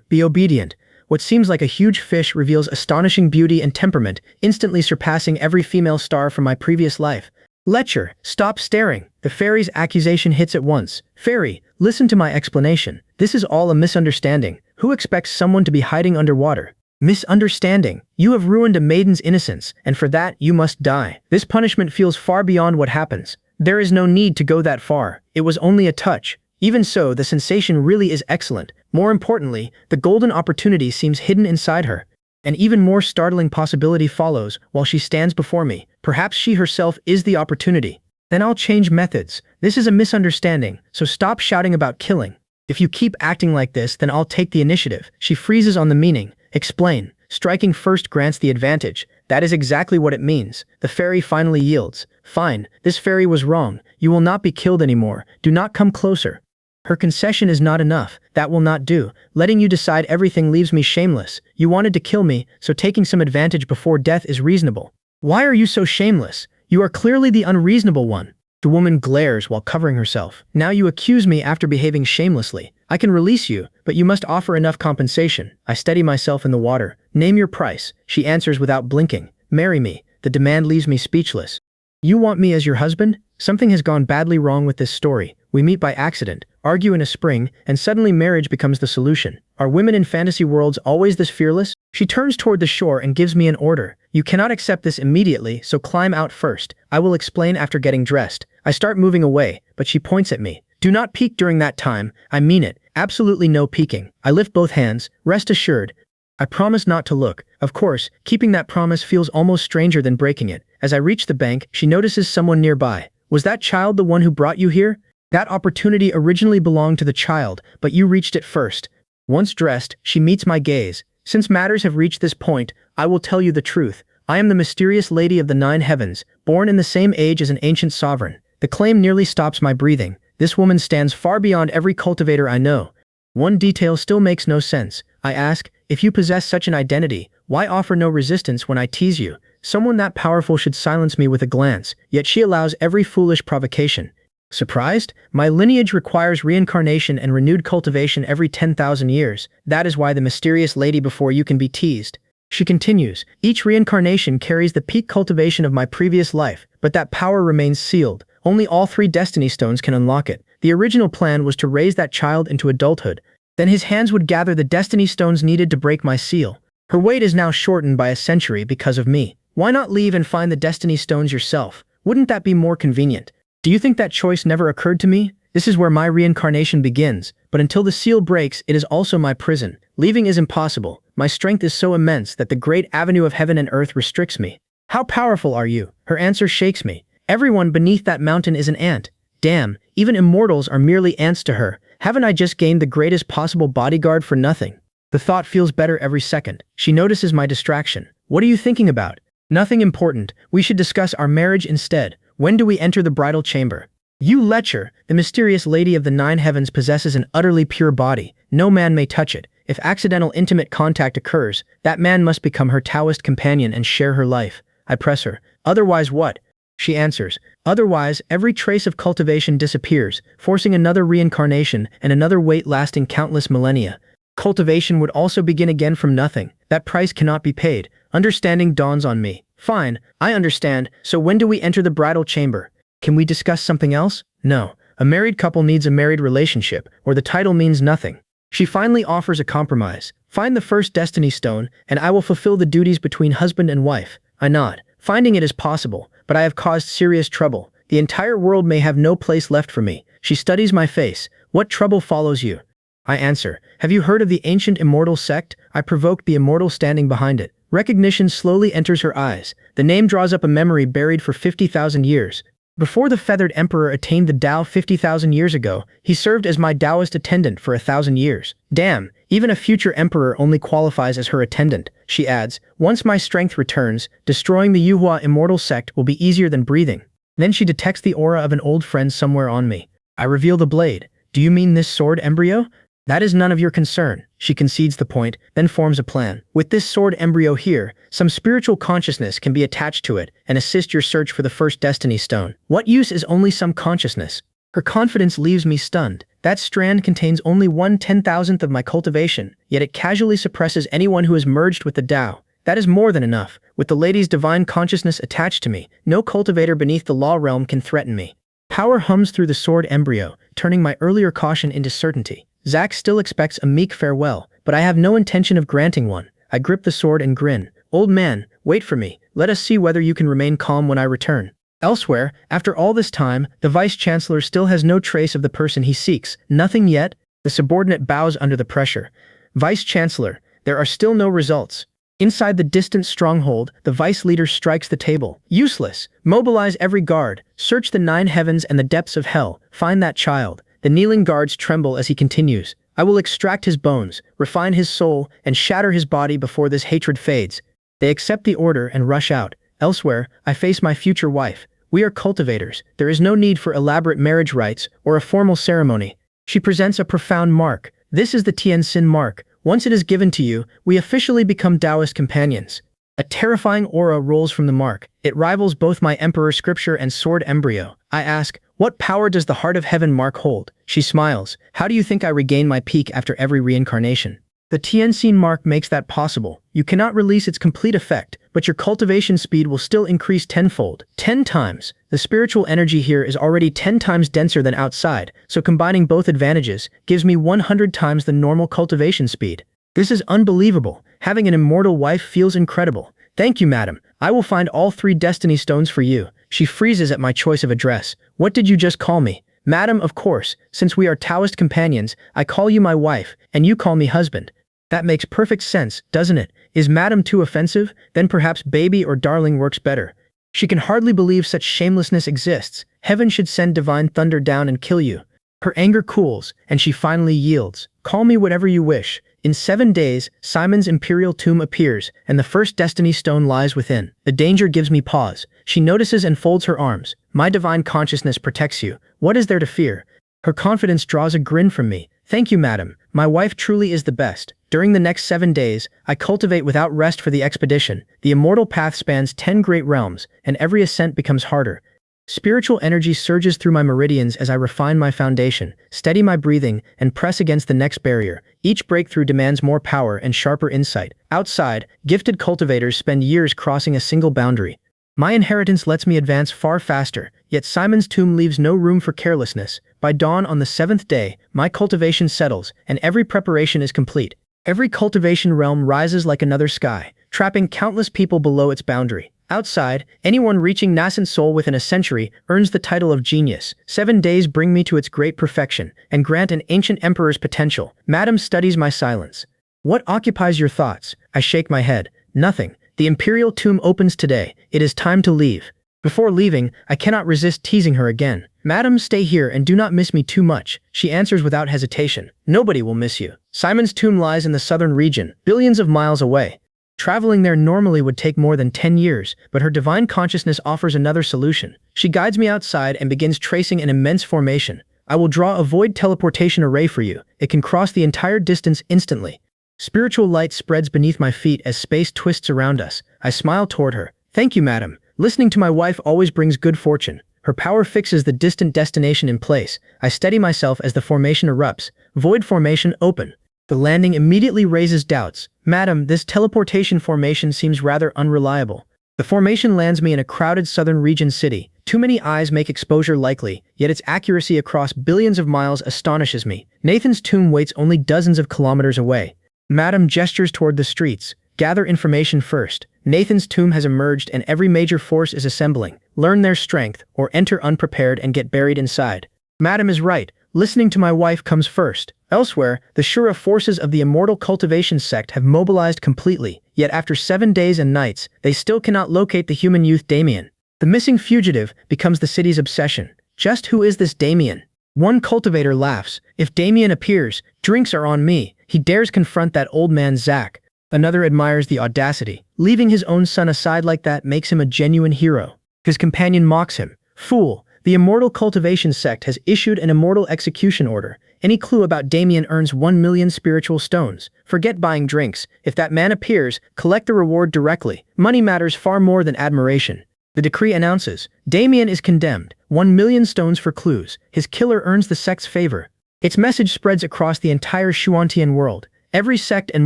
S1: Be obedient. What seems like a huge fish reveals astonishing beauty and temperament, instantly surpassing every female star from my previous life. Lecher, stop staring. The fairy's accusation hits at once. Fairy, listen to my explanation. This is all a misunderstanding. Who expects someone to be hiding underwater? Misunderstanding. You have ruined a maiden's innocence, and for that you must die. This punishment feels far beyond what happens. There is no need to go that far. It was only a touch. Even so, the sensation really is excellent. More importantly, the golden opportunity seems hidden inside her. An even more startling possibility follows while she stands before me. Perhaps she herself is the opportunity. Then I'll change methods. This is a misunderstanding, so stop shouting about killing. If you keep acting like this, then I'll take the initiative. She freezes on the meaning. Explain. Striking first grants the advantage. That is exactly what it means. The fairy finally yields. Fine, this fairy was wrong. You will not be killed anymore. Do not come closer. Her concession is not enough. That will not do. Letting you decide everything leaves me shameless. You wanted to kill me, so taking some advantage before death is reasonable. Why are you so shameless? You are clearly the unreasonable one. The woman glares while covering herself. Now you accuse me after behaving shamelessly. I can release you, but you must offer enough compensation. I steady myself in the water. Name your price. She answers without blinking. Marry me. The demand leaves me speechless. You want me as your husband? Something has gone badly wrong with this story. We meet by accident, argue in a spring, and suddenly marriage becomes the solution. Are women in fantasy worlds always this fearless? She turns toward the shore and gives me an order. You cannot accept this immediately, so climb out first. I will explain after getting dressed. I start moving away, but she points at me. Do not peek during that time. I mean it. Absolutely no peeking. I lift both hands. Rest assured. I promise not to look. Of course, keeping that promise feels almost stranger than breaking it. As I reach the bank, she notices someone nearby. Was that child the one who brought you here? That opportunity originally belonged to the child, but you reached it first. Once dressed, she meets my gaze. Since matters have reached this point, I will tell you the truth. I am the mysterious lady of the 9 heavens, born in the same age as an ancient sovereign. The claim nearly stops my breathing. This woman stands far beyond every cultivator I know. One detail still makes no sense. I ask, if you possess such an identity, why offer no resistance when I tease you? Someone that powerful should silence me with a glance, yet she allows every foolish provocation. Surprised? My lineage requires reincarnation and renewed cultivation every 10,000 years. That is why the mysterious lady before you can be teased. She continues, each reincarnation carries the peak cultivation of my previous life, but that power remains sealed. Only all 3 destiny stones can unlock it. The original plan was to raise that child into adulthood. Then his hands would gather the destiny stones needed to break my seal. Her wait is now shortened by a century because of me. Why not leave and find the destiny stones yourself? Wouldn't that be more convenient? Do you think that choice never occurred to me? This is where my reincarnation begins, but until the seal breaks, it is also my prison. Leaving is impossible. My strength is so immense that the great avenue of heaven and earth restricts me. How powerful are you? Her answer shakes me. Everyone beneath that mountain is an ant. Damn, even immortals are merely ants to her. Haven't I just gained the greatest possible bodyguard for nothing? The thought feels better every second. She notices my distraction. What are you thinking about? Nothing important. We should discuss our marriage instead. When do we enter the bridal chamber? You lecher, the mysterious lady of the 9 heavens possesses an utterly pure body. No man may touch it. If accidental intimate contact occurs, that man must become her Taoist companion and share her life. I press her. Otherwise what? She answers. Otherwise, every trace of cultivation disappears, forcing another reincarnation and another wait lasting countless millennia. Cultivation would also begin again from nothing. That price cannot be paid. Understanding dawns on me. Fine, I understand. So when do we enter the bridal chamber? Can we discuss something else? No. A married couple needs a married relationship, or the title means nothing. She finally offers a compromise. Find the first destiny stone, and I will fulfill the duties between husband and wife. I nod. Finding it is possible, but I have caused serious trouble. The entire world may have no place left for me. She studies my face. What trouble follows you? I answer. Have you heard of the ancient immortal sect? I provoked the immortal standing behind it. Recognition slowly enters her eyes. The name draws up a memory buried for 50,000 years. Before the feathered emperor attained the Tao 50,000 years ago, he served as my Taoist attendant for 1,000 years. Damn, even a future emperor only qualifies as her attendant, she adds. Once my strength returns, destroying the Yuhua immortal sect will be easier than breathing. Then she detects the aura of an old friend somewhere on me. I reveal the blade. Do you mean this sword embryo? That is none of your concern. She concedes the point, then forms a plan. With this sword embryo here, some spiritual consciousness can be attached to it and assist your search for the first destiny stone. What use is only some consciousness? Her confidence leaves me stunned. That strand contains only 1/10,000th of my cultivation, yet it casually suppresses anyone who is merged with the Tao. That is more than enough. With the lady's divine consciousness attached to me, no cultivator beneath the law realm can threaten me. Power hums through the sword embryo, turning my earlier caution into certainty. Zack still expects a meek farewell, but I have no intention of granting one. I grip the sword and grin. Old man, wait for me. Let us see whether you can remain calm when I return. Elsewhere, after all this time, the vice-chancellor still has no trace of the person he seeks. Nothing yet? The subordinate bows under the pressure. Vice-chancellor, there are still no results. Inside the distant stronghold, the vice-leader strikes the table. Useless. Mobilize every guard. Search the 9 heavens and the depths of hell. Find that child. The kneeling guards tremble as he continues. I will extract his bones, refine his soul, and shatter his body before this hatred fades. They accept the order and rush out. Elsewhere, I face my future wife. We are cultivators. There is no need for elaborate marriage rites or a formal ceremony. She presents a profound mark. This is the Tianxin mark. Once it is given to you, we officially become Taoist companions. A terrifying aura rolls from the mark. It rivals both my emperor scripture and sword embryo. I ask, what power does the heart of heaven mark hold? She smiles. How do you think I regain my peak after every reincarnation? The Tianxin mark makes that possible. You cannot release its complete effect, but your cultivation speed will still increase tenfold. 10 times. The spiritual energy here is already 10 times denser than outside, so combining both advantages gives me 100 times the normal cultivation speed. This is unbelievable. Having an immortal wife feels incredible. Thank you, madam. I will find all 3 destiny stones for you. She freezes at my choice of address. What did you just call me? Madam, of course. Since we are Taoist companions, I call you my wife, and you call me husband. That makes perfect sense, doesn't it? Is madam too offensive? Then perhaps baby or darling works better. She can hardly believe such shamelessness exists. Heaven should send divine thunder down and kill you. Her anger cools, and she finally yields. Call me whatever you wish. In 7 days, Simon's imperial tomb appears, and the first destiny stone lies within. The danger gives me pause. She notices and folds her arms. My divine consciousness protects you. What is there to fear? Her confidence draws a grin from me. Thank you, madam. My wife truly is the best. During the next 7 days, I cultivate without rest for the expedition. The immortal path spans 10 great realms, and every ascent becomes harder. Spiritual energy surges through my meridians as I refine my foundation, steady my breathing, and press against the next barrier. Each breakthrough demands more power and sharper insight. Outside, gifted cultivators spend years crossing a single boundary. My inheritance lets me advance far faster, yet Simon's tomb leaves no room for carelessness. By dawn on the 7th day, my cultivation settles, and every preparation is complete. Every cultivation realm rises like another sky, trapping countless people below its boundary. Outside, anyone reaching nascent soul within a century earns the title of genius. 7 days bring me to its great perfection, and grant an ancient emperor's potential. Madam studies my silence. What occupies your thoughts? I shake my head. Nothing. The imperial tomb opens today. It is time to leave. Before leaving, I cannot resist teasing her again. Madam, stay here and do not miss me too much. She answers without hesitation. Nobody will miss you. Simon's tomb lies in the southern region, billions of miles away. Traveling there normally would take more than 10 years, but her divine consciousness offers another solution. She guides me outside and begins tracing an immense formation. I will draw a void teleportation array for you. It can cross the entire distance instantly. Spiritual light spreads beneath my feet as space twists around us. I smile toward her. Thank you, madam. Listening to my wife always brings good fortune. Her power fixes the distant destination in place. I steady myself as the formation erupts. Void formation open. The landing immediately raises doubts. Madam, this teleportation formation seems rather unreliable. The formation lands me in a crowded southern region city. Too many eyes make exposure likely, yet its accuracy across billions of miles astonishes me. Nathan's tomb waits only dozens of kilometers away. Madam gestures toward the streets. Gather information first. Nathan's tomb has emerged and every major force is assembling. Learn their strength, or enter unprepared and get buried inside. Madam is right. Listening to my wife comes first. Elsewhere, the Shura forces of the immortal cultivation sect have mobilized completely, yet after 7 days and nights, they still cannot locate the human youth Damian. The missing fugitive becomes the city's obsession. Just who is this Damian? One cultivator laughs. If Damian appears, drinks are on me. He dares confront that old man Zach. Another admires the audacity. Leaving his own son aside like that makes him a genuine hero. His companion mocks him. Fool, the immortal cultivation sect has issued an immortal execution order. Any clue about Damian earns 1 million spiritual stones. Forget buying drinks. If that man appears, collect the reward directly. Money matters far more than admiration. The decree announces, Damian is condemned. 1 million stones for clues. His killer earns the sect's favor. Its message spreads across the entire Shuantian world. Every sect and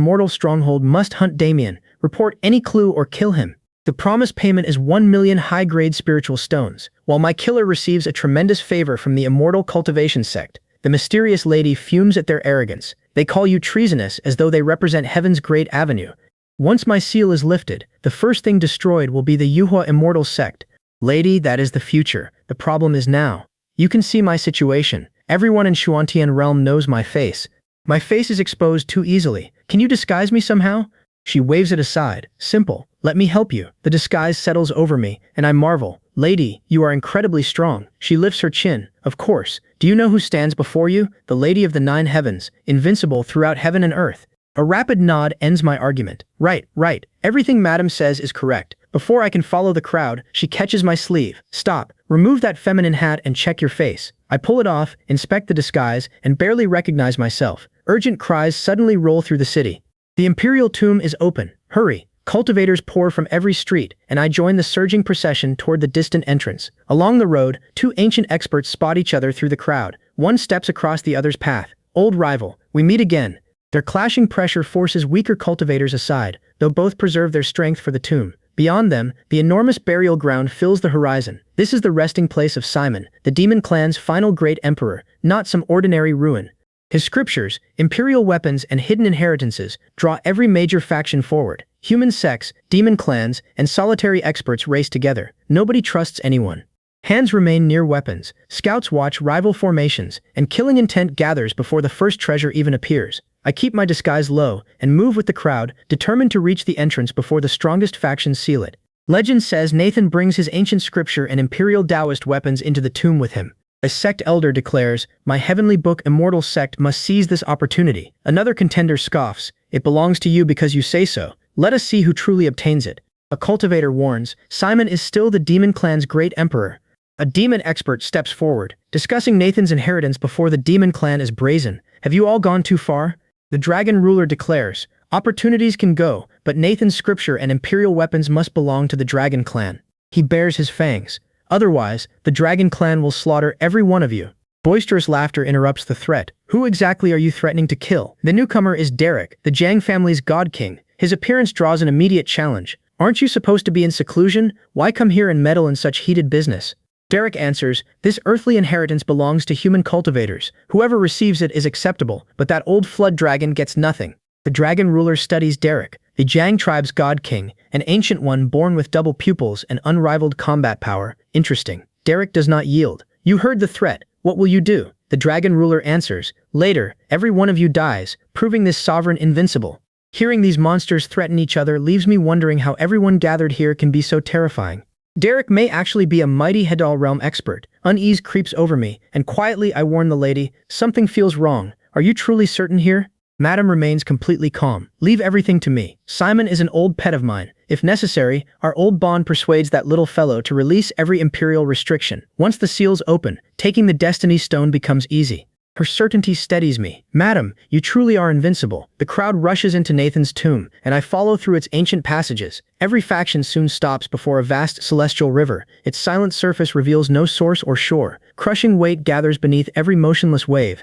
S1: mortal stronghold must hunt Damian, report any clue or kill him. The promised payment is 1 million high-grade spiritual stones, while my killer receives a tremendous favor from the immortal cultivation sect. The mysterious lady fumes at their arrogance. They call you treasonous as though they represent heaven's great avenue. Once my seal is lifted, the first thing destroyed will be the Yuhua immortal sect. Lady, that is the future. The problem is now. You can see my situation. Everyone in Shuantian realm knows my face. My face is exposed too easily. Can you disguise me somehow? She waves it aside. Simple. Let me help you. The disguise settles over me, and I marvel. Lady, you are incredibly strong. She lifts her chin. Of course. Do you know who stands before you? The Lady of the 9 Heavens, invincible throughout heaven and earth. A rapid nod ends my argument. Right. Everything Madam says is correct. Before I can follow the crowd, she catches my sleeve. Stop. Remove that feminine hat and check your face. I pull it off, inspect the disguise, and barely recognize myself. Urgent cries suddenly roll through the city. The imperial tomb is open. Hurry. Cultivators pour from every street, and I join the surging procession toward the distant entrance. Along the road, 2 ancient experts spot each other through the crowd. One steps across the other's path. Old rival. We meet again. Their clashing pressure forces weaker cultivators aside, though both preserve their strength for the tomb. Beyond them, the enormous burial ground fills the horizon. This is the resting place of Simon, the demon clan's final great emperor, not some ordinary ruin. His scriptures, imperial weapons, and hidden inheritances draw every major faction forward. Human sects, demon clans, and solitary experts race together. Nobody trusts anyone. Hands remain near weapons. Scouts watch rival formations, and killing intent gathers before the first treasure even appears. I keep my disguise low and move with the crowd, determined to reach the entrance before the strongest factions seal it. Legend says Nathan brings his ancient scripture and imperial Taoist weapons into the tomb with him. A sect elder declares, my heavenly book immortal sect must seize this opportunity. Another contender scoffs, it belongs to you because you say so. Let us see who truly obtains it. A cultivator warns, Simon is still the demon clan's great emperor. A demon expert steps forward, discussing Nathan's inheritance before the demon clan is brazen. Have you all gone too far? The dragon ruler declares, opportunities can go, but Nathan's scripture and imperial weapons must belong to the dragon clan. He bares his fangs. Otherwise, the dragon clan will slaughter every one of you. Boisterous laughter interrupts the threat. Who exactly are you threatening to kill? The newcomer is Derek, the Jiang family's god king. His appearance draws an immediate challenge. Aren't you supposed to be in seclusion? Why come here and meddle in such heated business? Derek answers, this earthly inheritance belongs to human cultivators. Whoever receives it is acceptable, but that old flood dragon gets nothing. The dragon ruler studies Derek, the Jiang tribe's god king, an ancient one born with double pupils and unrivaled combat power. Interesting. Derek does not yield. You heard the threat. What will you do? The dragon ruler answers, later, every one of you dies, proving this sovereign invincible. Hearing these monsters threaten each other leaves me wondering how everyone gathered here can be so terrifying. Derek may actually be a mighty Hedal realm expert. Unease creeps over me, and quietly I warn the lady, something feels wrong. Are you truly certain here? Madam remains completely calm. Leave everything to me. Simon is an old pet of mine. If necessary, our old bond persuades that little fellow to release every imperial restriction. Once the seals open, taking the destiny stone becomes easy. Her certainty steadies me. Madam, you truly are invincible. The crowd rushes into Nathan's tomb, and I follow through its ancient passages. Every faction soon stops before a vast celestial river. Its silent surface reveals no source or shore. Crushing weight gathers beneath every motionless wave.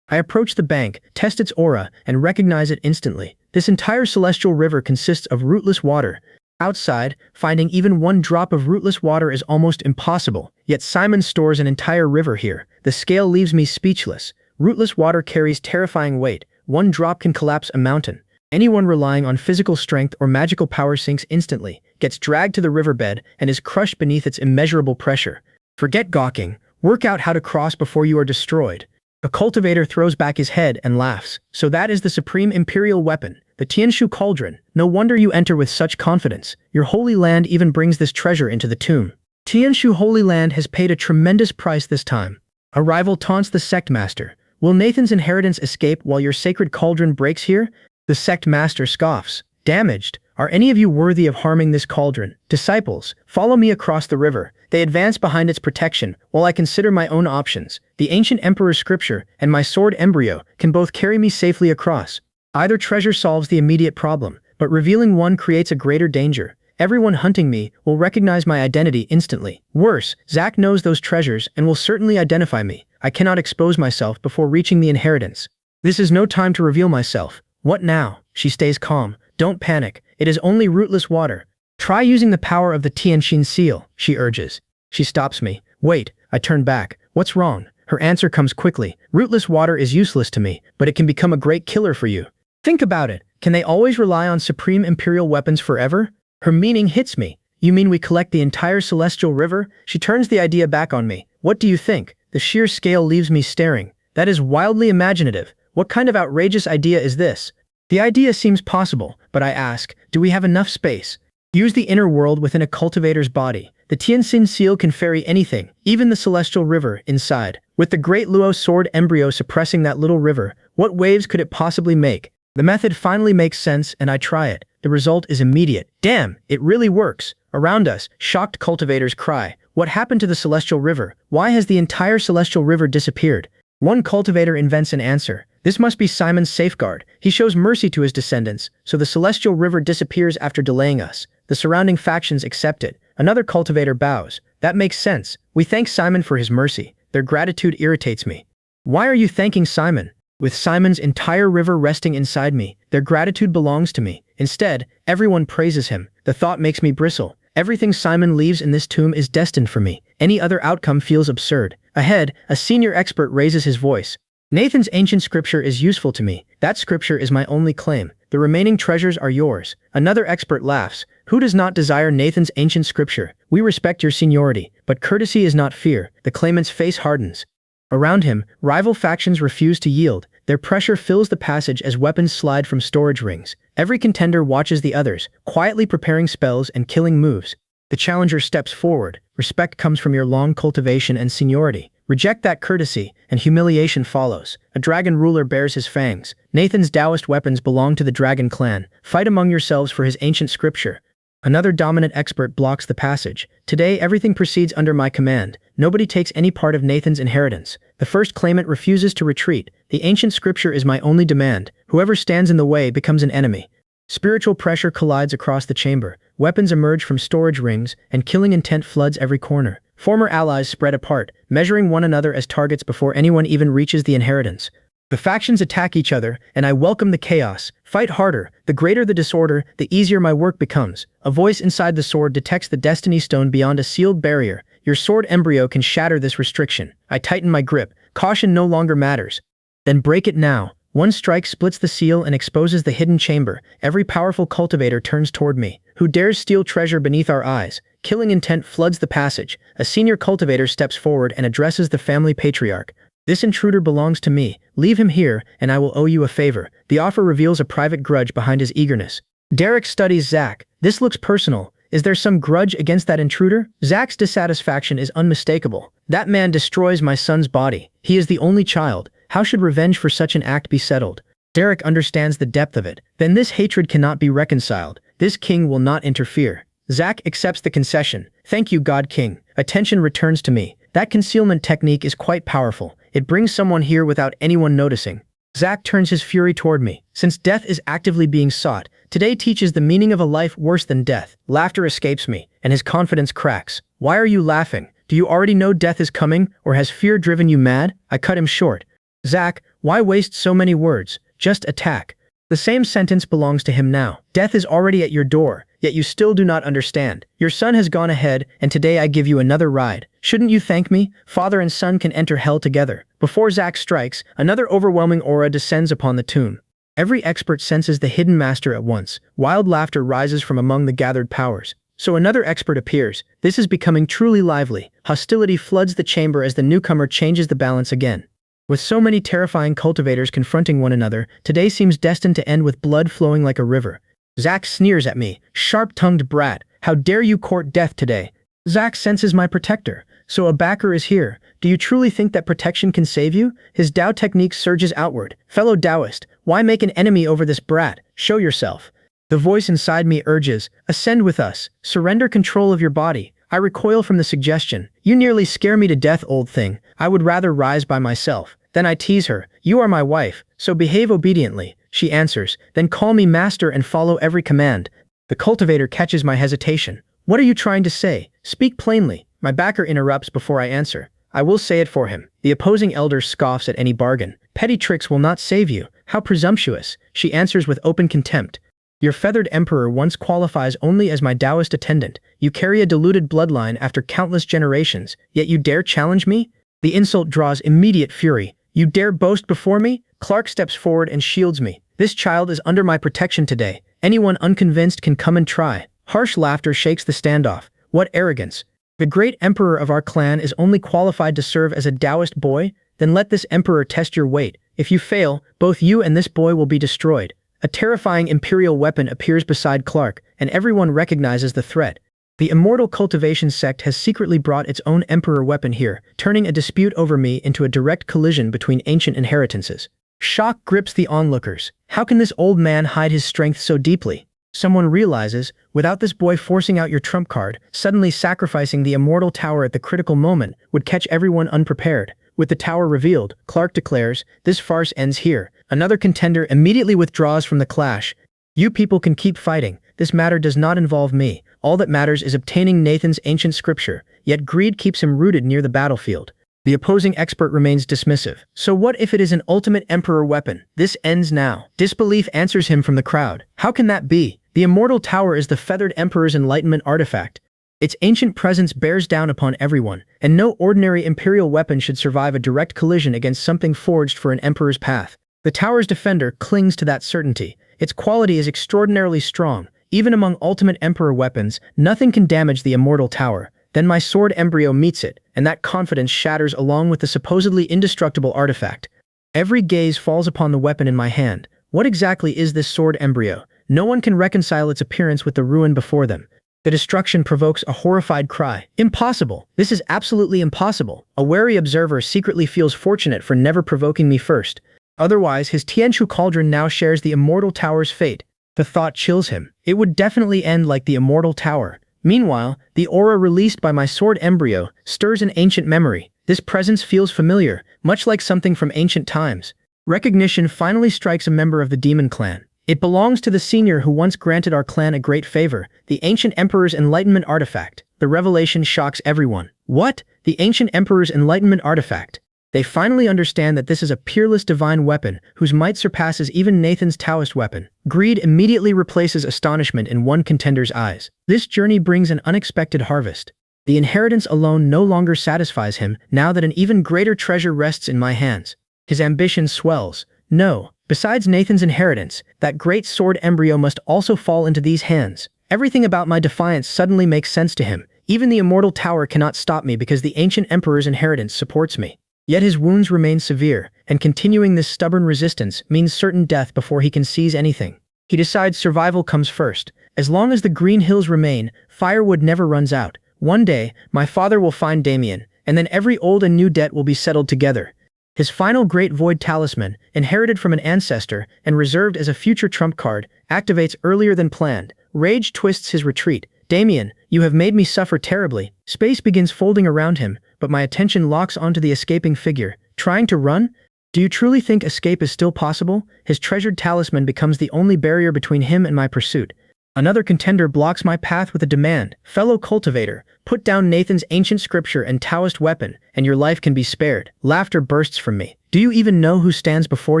S1: I approach the bank, test its aura, and recognize it instantly. This entire celestial river consists of rootless water. Outside, finding even one drop of rootless water is almost impossible, yet Simon stores an entire river here. The scale leaves me speechless. Rootless water carries terrifying weight. One drop can collapse a mountain. Anyone relying on physical strength or magical power sinks instantly, gets dragged to the riverbed, and is crushed beneath its immeasurable pressure. Forget gawking. Work out how to cross before you are destroyed. A cultivator throws back his head and laughs. So that is the supreme imperial weapon, the Tianshu cauldron. No wonder you enter with such confidence. Your holy land even brings this treasure into the tomb. Tianshu Holy Land has paid a tremendous price this time. A rival taunts the sect master. Will Nathan's inheritance escape while your sacred cauldron breaks here? The sect master scoffs. Damaged. Are any of you worthy of harming this cauldron? Disciples, follow me across the river. They advance behind its protection, while I consider my own options. The ancient emperor's scripture and my sword embryo can both carry me safely across. Either treasure solves the immediate problem, but revealing one creates a greater danger. Everyone hunting me will recognize my identity instantly. Worse, Zack knows those treasures and will certainly identify me. I cannot expose myself before reaching the inheritance. This is no time to reveal myself. What now? She stays calm. Don't panic. It is only rootless water. Try using the power of the Tianxin seal, she urges. She stops me. Wait, I turn back. What's wrong? Her answer comes quickly. Rootless water is useless to me, but it can become a great killer for you. Think about it. Can they always rely on supreme imperial weapons forever? Her meaning hits me. You mean we collect the entire celestial river? She turns the idea back on me. What do you think? The sheer scale leaves me staring. That is wildly imaginative. What kind of outrageous idea is this? The idea seems possible, but I ask, do we have enough space? Use the inner world within a cultivator's body. The Tianxin seal can ferry anything, even the celestial river, inside. With the great Luo sword embryo suppressing that little river, what waves could it possibly make? The method finally makes sense, and I try it. The result is immediate. Damn, it really works. Around us, shocked cultivators cry. What happened to the celestial river? Why has the entire celestial river disappeared? One cultivator invents an answer. This must be Simon's safeguard. He shows mercy to his descendants, so the celestial river disappears after delaying us. The surrounding factions accept it. Another cultivator bows. That makes sense. We thank Simon for his mercy. Their gratitude irritates me. Why are you thanking Simon? With Simon's entire river resting inside me, their gratitude belongs to me. Instead, everyone praises him. The thought makes me bristle. Everything Simon leaves in this tomb is destined for me. Any other outcome feels absurd. Ahead, a senior expert raises his voice. Nathan's ancient scripture is useful to me. That scripture is my only claim. The remaining treasures are yours. Another expert laughs. Who does not desire Nathan's ancient scripture? We respect your seniority, but courtesy is not fear. The claimant's face hardens. Around him, rival factions refuse to yield. Their pressure fills the passage as weapons slide from storage rings. Every contender watches the others, quietly preparing spells and killing moves. The challenger steps forward. Respect comes from your long cultivation and seniority. Reject that courtesy, and humiliation follows. A dragon ruler bears his fangs. Nathan's Taoist weapons belong to the dragon clan. Fight among yourselves for his ancient scripture. Another dominant expert blocks the passage. Today, everything proceeds under my command. Nobody takes any part of Nathan's inheritance. The first claimant refuses to retreat. The ancient scripture is my only demand. Whoever stands in the way becomes an enemy. Spiritual pressure collides across the chamber. Weapons emerge from storage rings, and killing intent floods every corner. Former allies spread apart, measuring one another as targets before anyone even reaches the inheritance. The factions attack each other, and I welcome the chaos. Fight harder. The greater the disorder, the easier my work becomes. A voice inside the sword detects the destiny stone beyond a sealed barrier. Your sword embryo can shatter this restriction. I tighten my grip. Caution no longer matters. Then break it now. One strike splits the seal and exposes the hidden chamber. Every powerful cultivator turns toward me. Who dares steal treasure beneath our eyes? Killing intent floods the passage. A senior cultivator steps forward and addresses the family patriarch. This intruder belongs to me. Leave him here, and I will owe you a favor. The offer reveals a private grudge behind his eagerness. Derek studies Zach. This looks personal. Is there some grudge against that intruder? Zach's dissatisfaction is unmistakable. That man destroys my son's body. He is the only child. How should revenge for such an act be settled? Derek understands the depth of it. Then this hatred cannot be reconciled. This king will not interfere. Zach accepts the concession. Thank you, God King. Attention returns to me. That concealment technique is quite powerful. It brings someone here without anyone noticing. Zach turns his fury toward me. Since death is actively being sought, today teaches the meaning of a life worse than death. Laughter escapes me, and his confidence cracks. Why are you laughing? Do you already know death is coming, or has fear driven you mad? I cut him short. Zach, why waste so many words? Just attack. The same sentence belongs to him now. Death is already at your door, yet you still do not understand. Your son has gone ahead, and today I give you another ride. Shouldn't you thank me? Father and son can enter hell together. Before Zach strikes, another overwhelming aura descends upon the tomb. Every expert senses the hidden master at once. Wild laughter rises from among the gathered powers. So another expert appears. This is becoming truly lively. Hostility floods the chamber as the newcomer changes the balance again. With so many terrifying cultivators confronting one another, today seems destined to end with blood flowing like a river. Zach sneers at me. Sharp-tongued brat. How dare you court death today? Zach senses my protector. So a backer is here. Do you truly think that protection can save you? His Tao technique surges outward. Fellow Taoist, why make an enemy over this brat? Show yourself. The voice inside me urges, ascend with us. Surrender control of your body. I recoil from the suggestion. You nearly scare me to death, old thing. I would rather rise by myself. Then I tease her. You are my wife, so behave obediently. She answers. Then call me master and follow every command. The cultivator catches my hesitation. What are you trying to say? Speak plainly. My backer interrupts before I answer. I will say it for him. The opposing elder scoffs at any bargain. Petty tricks will not save you. How presumptuous. She answers with open contempt. Your feathered emperor once qualifies only as my Taoist attendant. You carry a diluted bloodline after countless generations, yet you dare challenge me? The insult draws immediate fury. You dare boast before me? Clark steps forward and shields me. This child is under my protection today. Anyone unconvinced can come and try. Harsh laughter shakes the standoff. What arrogance. The great emperor of our clan is only qualified to serve as a Taoist boy? Then let this emperor test your weight. If you fail, both you and this boy will be destroyed. A terrifying imperial weapon appears beside Clark, and everyone recognizes the threat. The immortal cultivation sect has secretly brought its own emperor weapon here, turning a dispute over me into a direct collision between ancient inheritances. Shock grips the onlookers. How can this old man hide his strength so deeply? Someone realizes, without this boy forcing out your trump card, suddenly sacrificing the immortal tower at the critical moment would catch everyone unprepared. With the tower revealed, Clark declares, this farce ends here. Another contender immediately withdraws from the clash. You people can keep fighting. This matter does not involve me. All that matters is obtaining Nathan's ancient scripture, yet greed keeps him rooted near the battlefield. The opposing expert remains dismissive. So what if it is an ultimate emperor weapon? This ends now. Disbelief answers him from the crowd. How can that be? The immortal tower is the feathered emperor's enlightenment artifact. Its ancient presence bears down upon everyone, and no ordinary imperial weapon should survive a direct collision against something forged for an emperor's path. The tower's defender clings to that certainty. Its quality is extraordinarily strong. Even among ultimate emperor weapons, nothing can damage the immortal tower. Then my sword embryo meets it, and that confidence shatters along with the supposedly indestructible artifact. Every gaze falls upon the weapon in my hand. What exactly is this sword embryo? No one can reconcile its appearance with the ruin before them. The destruction provokes a horrified cry. Impossible! This is absolutely impossible! A wary observer secretly feels fortunate for never provoking me first. Otherwise, his Tianshu cauldron now shares the immortal tower's fate. The thought chills him. It would definitely end like the immortal tower. Meanwhile, the aura released by my sword embryo stirs an ancient memory. This presence feels familiar, much like something from ancient times. Recognition finally strikes a member of the demon clan. It belongs to the senior who once granted our clan a great favor, the ancient emperor's enlightenment artifact. The revelation shocks everyone. What? The ancient emperor's enlightenment artifact? They finally understand that this is a peerless divine weapon whose might surpasses even Nathan's Taoist weapon. Greed immediately replaces astonishment in one contender's eyes. This journey brings an unexpected harvest. The inheritance alone no longer satisfies him now that an even greater treasure rests in my hands. His ambition swells. No, besides Nathan's inheritance, that great sword embryo must also fall into these hands. Everything about my defiance suddenly makes sense to him. Even the immortal tower cannot stop me because the ancient emperor's inheritance supports me. Yet his wounds remain severe, and continuing this stubborn resistance means certain death before he can seize anything. He decides survival comes first. As long as the green hills remain, firewood never runs out. One day, my father will find Damian, and then every old and new debt will be settled together. His final Great Void talisman, inherited from an ancestor and reserved as a future trump card, activates earlier than planned. Rage twists his retreat. Damian, you have made me suffer terribly. Space begins folding around him, but my attention locks onto the escaping figure. Trying to run? Do you truly think escape is still possible? His treasured talisman becomes the only barrier between him and my pursuit. Another contender blocks my path with a demand. Fellow cultivator, put down Nathan's ancient scripture and Taoist weapon, and your life can be spared. Laughter bursts from me. Do you even know who stands before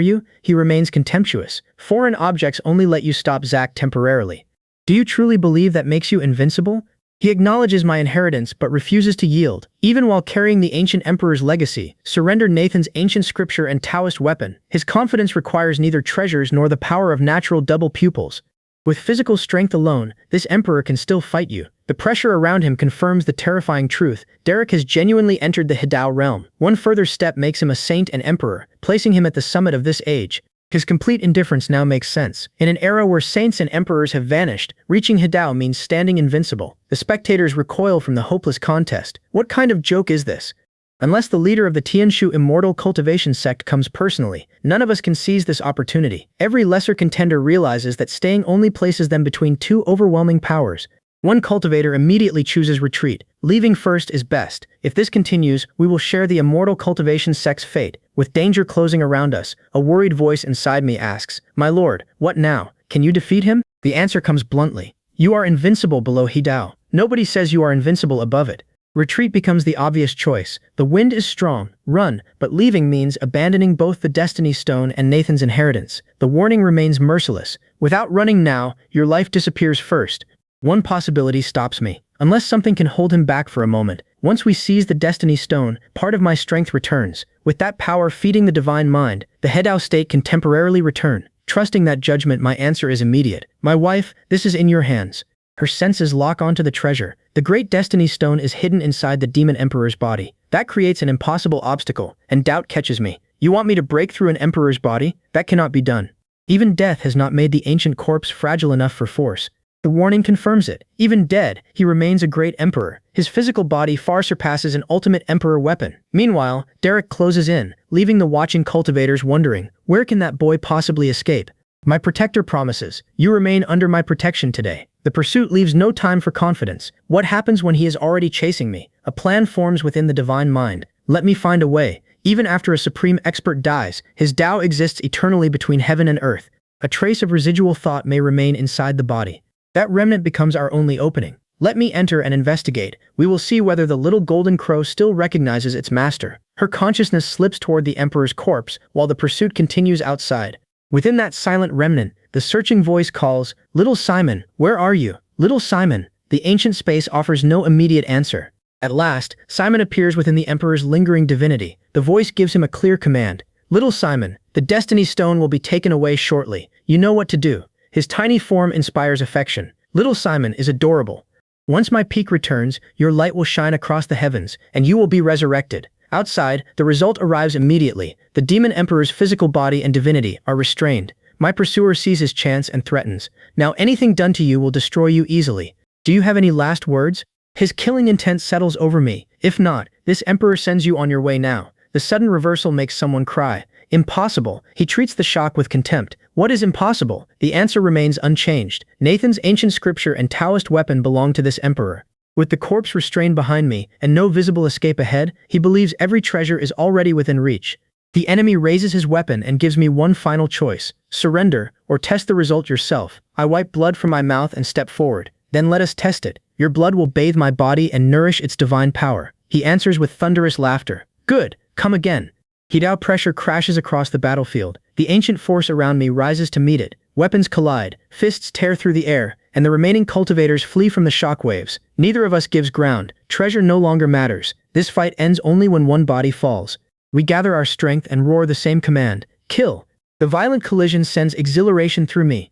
S1: you? He remains contemptuous. Foreign objects only let you stop Zack temporarily. Do you truly believe that makes you invincible? He acknowledges my inheritance but refuses to yield. Even while carrying the ancient emperor's legacy, surrender Nathan's ancient scripture and Taoist weapon. His confidence requires neither treasures nor the power of natural double pupils. With physical strength alone, this emperor can still fight you. The pressure around him confirms the terrifying truth. Derek has genuinely entered the Hidao realm. One further step makes him a saint and emperor, placing him at the summit of this age. His complete indifference now makes sense. In an era where saints and emperors have vanished, reaching Hidao means standing invincible. The spectators recoil from the hopeless contest. What kind of joke is this? Unless the leader of the Tianshu immortal cultivation sect comes personally, none of us can seize this opportunity. Every lesser contender realizes that staying only places them between two overwhelming powers. One cultivator immediately chooses retreat. Leaving first is best. If this continues, we will share the immortal cultivation sect's fate. With danger closing around us, a worried voice inside me asks, "My lord, what now? Can you defeat him?" The answer comes bluntly. You are invincible below Hidao. Nobody says you are invincible above it. Retreat becomes the obvious choice. The wind is strong. Run, but leaving means abandoning both the Destiny Stone and Nathan's inheritance. The warning remains merciless. Without running now, your life disappears first. One possibility stops me. Unless something can hold him back for a moment. Once we seize the Destiny Stone, part of my strength returns. With that power feeding the divine mind, the Hidao state can temporarily return. Trusting that judgment, my answer is immediate. My wife, this is in your hands. Her senses lock onto the treasure. The great Destiny Stone is hidden inside the Demon Emperor's body. That creates an impossible obstacle, and doubt catches me. You want me to break through an Emperor's body? That cannot be done. Even death has not made the ancient corpse fragile enough for force. The warning confirms it. Even dead, he remains a great emperor. His physical body far surpasses an ultimate emperor weapon. Meanwhile, Derek closes in, leaving the watching cultivators wondering, where can that boy possibly escape? My protector promises, you remain under my protection today. The pursuit leaves no time for confidence. What happens when he is already chasing me? A plan forms within the divine mind. Let me find a way. Even after a supreme expert dies, his Tao exists eternally between heaven and earth. A trace of residual thought may remain inside the body. That remnant becomes our only opening. Let me enter and investigate. We will see whether the little golden crow still recognizes its master. Her consciousness slips toward the emperor's corpse while the pursuit continues outside. Within that silent remnant, the searching voice calls, "Little Simon, where are you? Little Simon." The ancient space offers no immediate answer. At last, Simon appears within the emperor's lingering divinity. The voice gives him a clear command. "Little Simon, the Destiny Stone will be taken away shortly. You know what to do." His tiny form inspires affection. Little Simon is adorable. Once my peak returns, your light will shine across the heavens, and you will be resurrected. Outside, the result arrives immediately. The Demon Emperor's physical body and divinity are restrained. My pursuer sees his chance and threatens. Now anything done to you will destroy you easily. Do you have any last words? His killing intent settles over me. If not, this Emperor sends you on your way now. The sudden reversal makes someone cry. Impossible. He treats the shock with contempt. What is impossible? The answer remains unchanged. Nathan's ancient scripture and Taoist weapon belong to this emperor. With the corpse restrained behind me and no visible escape ahead, he believes every treasure is already within reach. The enemy raises his weapon and gives me one final choice. Surrender, or test the result yourself. I wipe blood from my mouth and step forward. Then let us test it. Your blood will bathe my body and nourish its divine power. He answers with thunderous laughter. Good, come again. Hidao pressure crashes across the battlefield. The ancient force around me rises to meet it. Weapons collide, fists tear through the air, and the remaining cultivators flee from the shockwaves. Neither of us gives ground. Treasure no longer matters. This fight ends only when one body falls. We gather our strength and roar the same command. Kill. The violent collision sends exhilaration through me.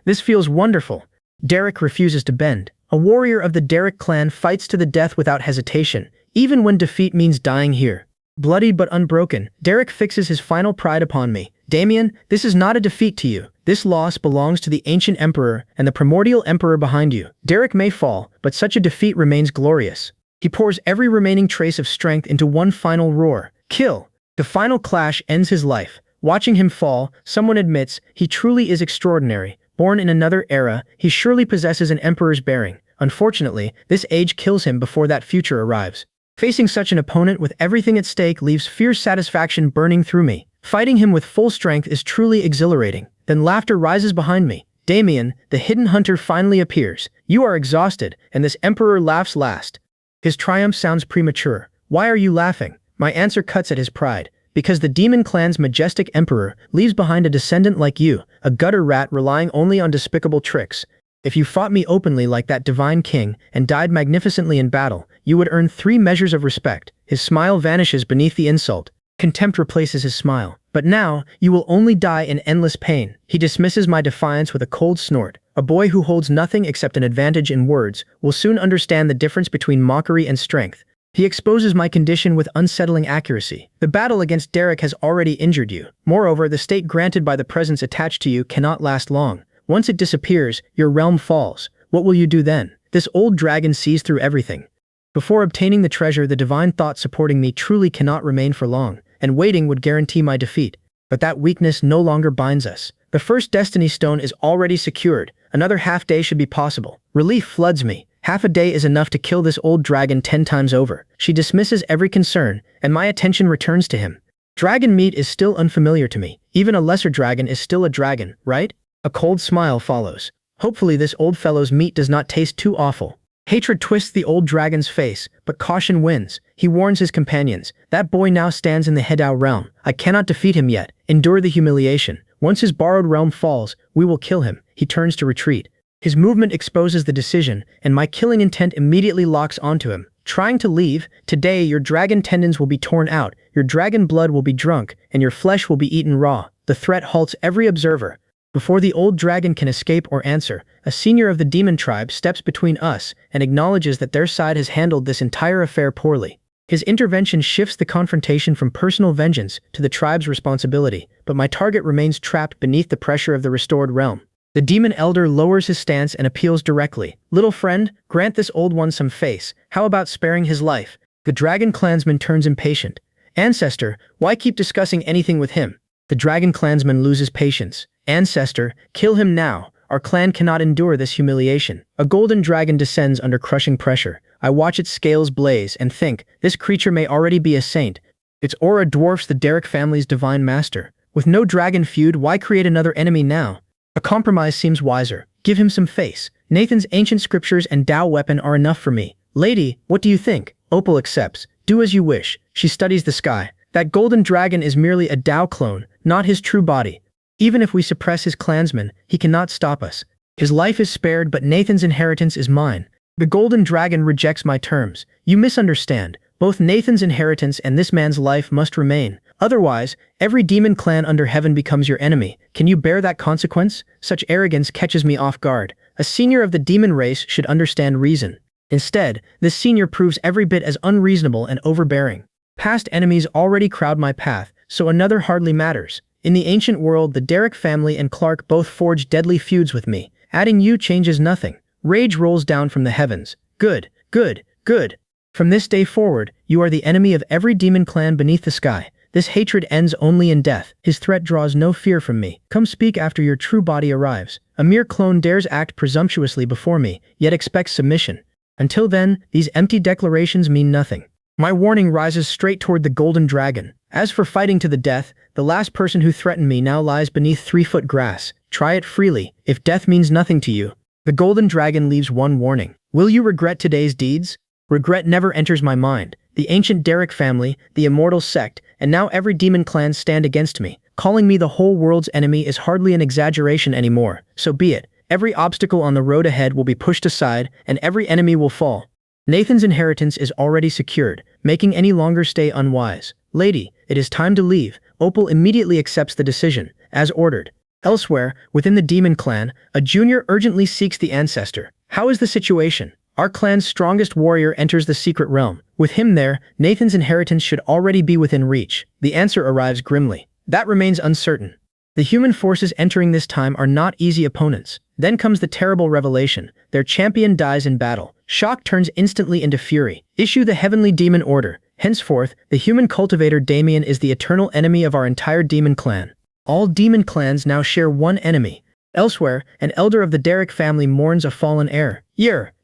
S1: This feels wonderful. Derek refuses to bend. A warrior of the Derek clan fights to the death without hesitation, even when defeat means dying here. Bloodied but unbroken, Derek fixes his final pride upon me. Damian, this is not a defeat to you. This loss belongs to the ancient emperor and the primordial emperor behind you. Derek may fall, but such a defeat remains glorious. He pours every remaining trace of strength into one final roar. Kill. The final clash ends his life. Watching him fall, someone admits he truly is extraordinary. Born in another era, he surely possesses an emperor's bearing. Unfortunately, this age kills him before that future arrives. Facing such an opponent with everything at stake leaves fierce satisfaction burning through me. Fighting him with full strength is truly exhilarating. Then laughter rises behind me. Damian, the hidden hunter, finally appears. You are exhausted, and this emperor laughs last. His triumph sounds premature. Why are you laughing? My answer cuts at his pride. Because the demon clan's majestic emperor leaves behind a descendant like you, a gutter rat relying only on despicable tricks. If you fought me openly like that divine king and died magnificently in battle, you would earn 3 measures of respect. His smile vanishes beneath the insult. Contempt replaces his smile. But now, you will only die in endless pain. He dismisses my defiance with a cold snort. A boy who holds nothing except an advantage in words will soon understand the difference between mockery and strength. He exposes my condition with unsettling accuracy. The battle against Derek has already injured you. Moreover, the state granted by the presence attached to you cannot last long. Once it disappears, your realm falls. What will you do then? This old dragon sees through everything. Before obtaining the treasure, the divine thought supporting me truly cannot remain for long, and waiting would guarantee my defeat. But that weakness no longer binds us. The first destiny stone is already secured. Another half day should be possible. Relief floods me. Half a day is enough to kill this old dragon 10 times over. She dismisses every concern, and my attention returns to him. Dragon meat is still unfamiliar to me. Even a lesser dragon is still a dragon, right? A cold smile follows. Hopefully this old fellow's meat does not taste too awful. Hatred twists the old dragon's face, but caution wins. He warns his companions. That boy now stands in the Hidao realm. I cannot defeat him yet. Endure the humiliation. Once his borrowed realm falls, we will kill him. He turns to retreat. His movement exposes the decision, and my killing intent immediately locks onto him. Trying to leave, today your dragon tendons will be torn out, your dragon blood will be drunk, and your flesh will be eaten raw. The threat halts every observer. Before the old dragon can escape or answer, a senior of the demon tribe steps between us and acknowledges that their side has handled this entire affair poorly. His intervention shifts the confrontation from personal vengeance to the tribe's responsibility, but my target remains trapped beneath the pressure of the restored realm. The demon elder lowers his stance and appeals directly. Little friend, grant this old one some face. How about sparing his life? The dragon clansman turns impatient. Ancestor, why keep discussing anything with him? The dragon clansman loses patience. Ancestor, kill him now. Our clan cannot endure this humiliation. A golden dragon descends under crushing pressure. I watch its scales blaze and think, this creature may already be a saint. Its aura dwarfs the Derek family's divine master. With no dragon feud, why create another enemy now? A compromise seems wiser. Give him some face. Nathan's ancient scriptures and Tao weapon are enough for me. Lady, what do you think? Opal accepts. Do as you wish. She studies the sky. That golden dragon is merely a Tao clone, not his true body. Even if we suppress his clansmen, he cannot stop us. His life is spared, but Nathan's inheritance is mine. The golden dragon rejects my terms. You misunderstand. Both Nathan's inheritance and this man's life must remain. Otherwise, every demon clan under heaven becomes your enemy. Can you bear that consequence? Such arrogance catches me off guard. A senior of the demon race should understand reason. Instead, this senior proves every bit as unreasonable and overbearing. Past enemies already crowd my path, so another hardly matters. In the ancient world, the Derek family and Clark both forged deadly feuds with me. Adding you changes nothing. Rage rolls down from the heavens. Good, good, good. From this day forward, you are the enemy of every demon clan beneath the sky. This hatred ends only in death. His threat draws no fear from me. Come speak after your true body arrives. A mere clone dares act presumptuously before me, yet expects submission. Until then, these empty declarations mean nothing. My warning rises straight toward the golden dragon. As for fighting to the death, the last person who threatened me now lies beneath 3-foot grass. Try it freely, if death means nothing to you. The golden dragon leaves one warning. Will you regret today's deeds? Regret never enters my mind. The ancient Derek family, the immortal sect, and now every demon clan stand against me. Calling me the whole world's enemy is hardly an exaggeration anymore. So be it. Every obstacle on the road ahead will be pushed aside, and every enemy will fall. Nathan's inheritance is already secured, making any longer stay unwise. Lady, it is time to leave. Opal immediately accepts the decision, as ordered. Elsewhere, within the demon clan, a junior urgently seeks the ancestor. How is the situation? Our clan's strongest warrior enters the secret realm. With him there, Nathan's inheritance should already be within reach. The answer arrives grimly. That remains uncertain. The human forces entering this time are not easy opponents. Then comes the terrible revelation. Their champion dies in battle. Shock turns instantly into fury. Issue the heavenly demon order. Henceforth, the human cultivator Damian is the eternal enemy of our entire demon clan. All demon clans now share one enemy. Elsewhere, an elder of the Derek family mourns a fallen heir.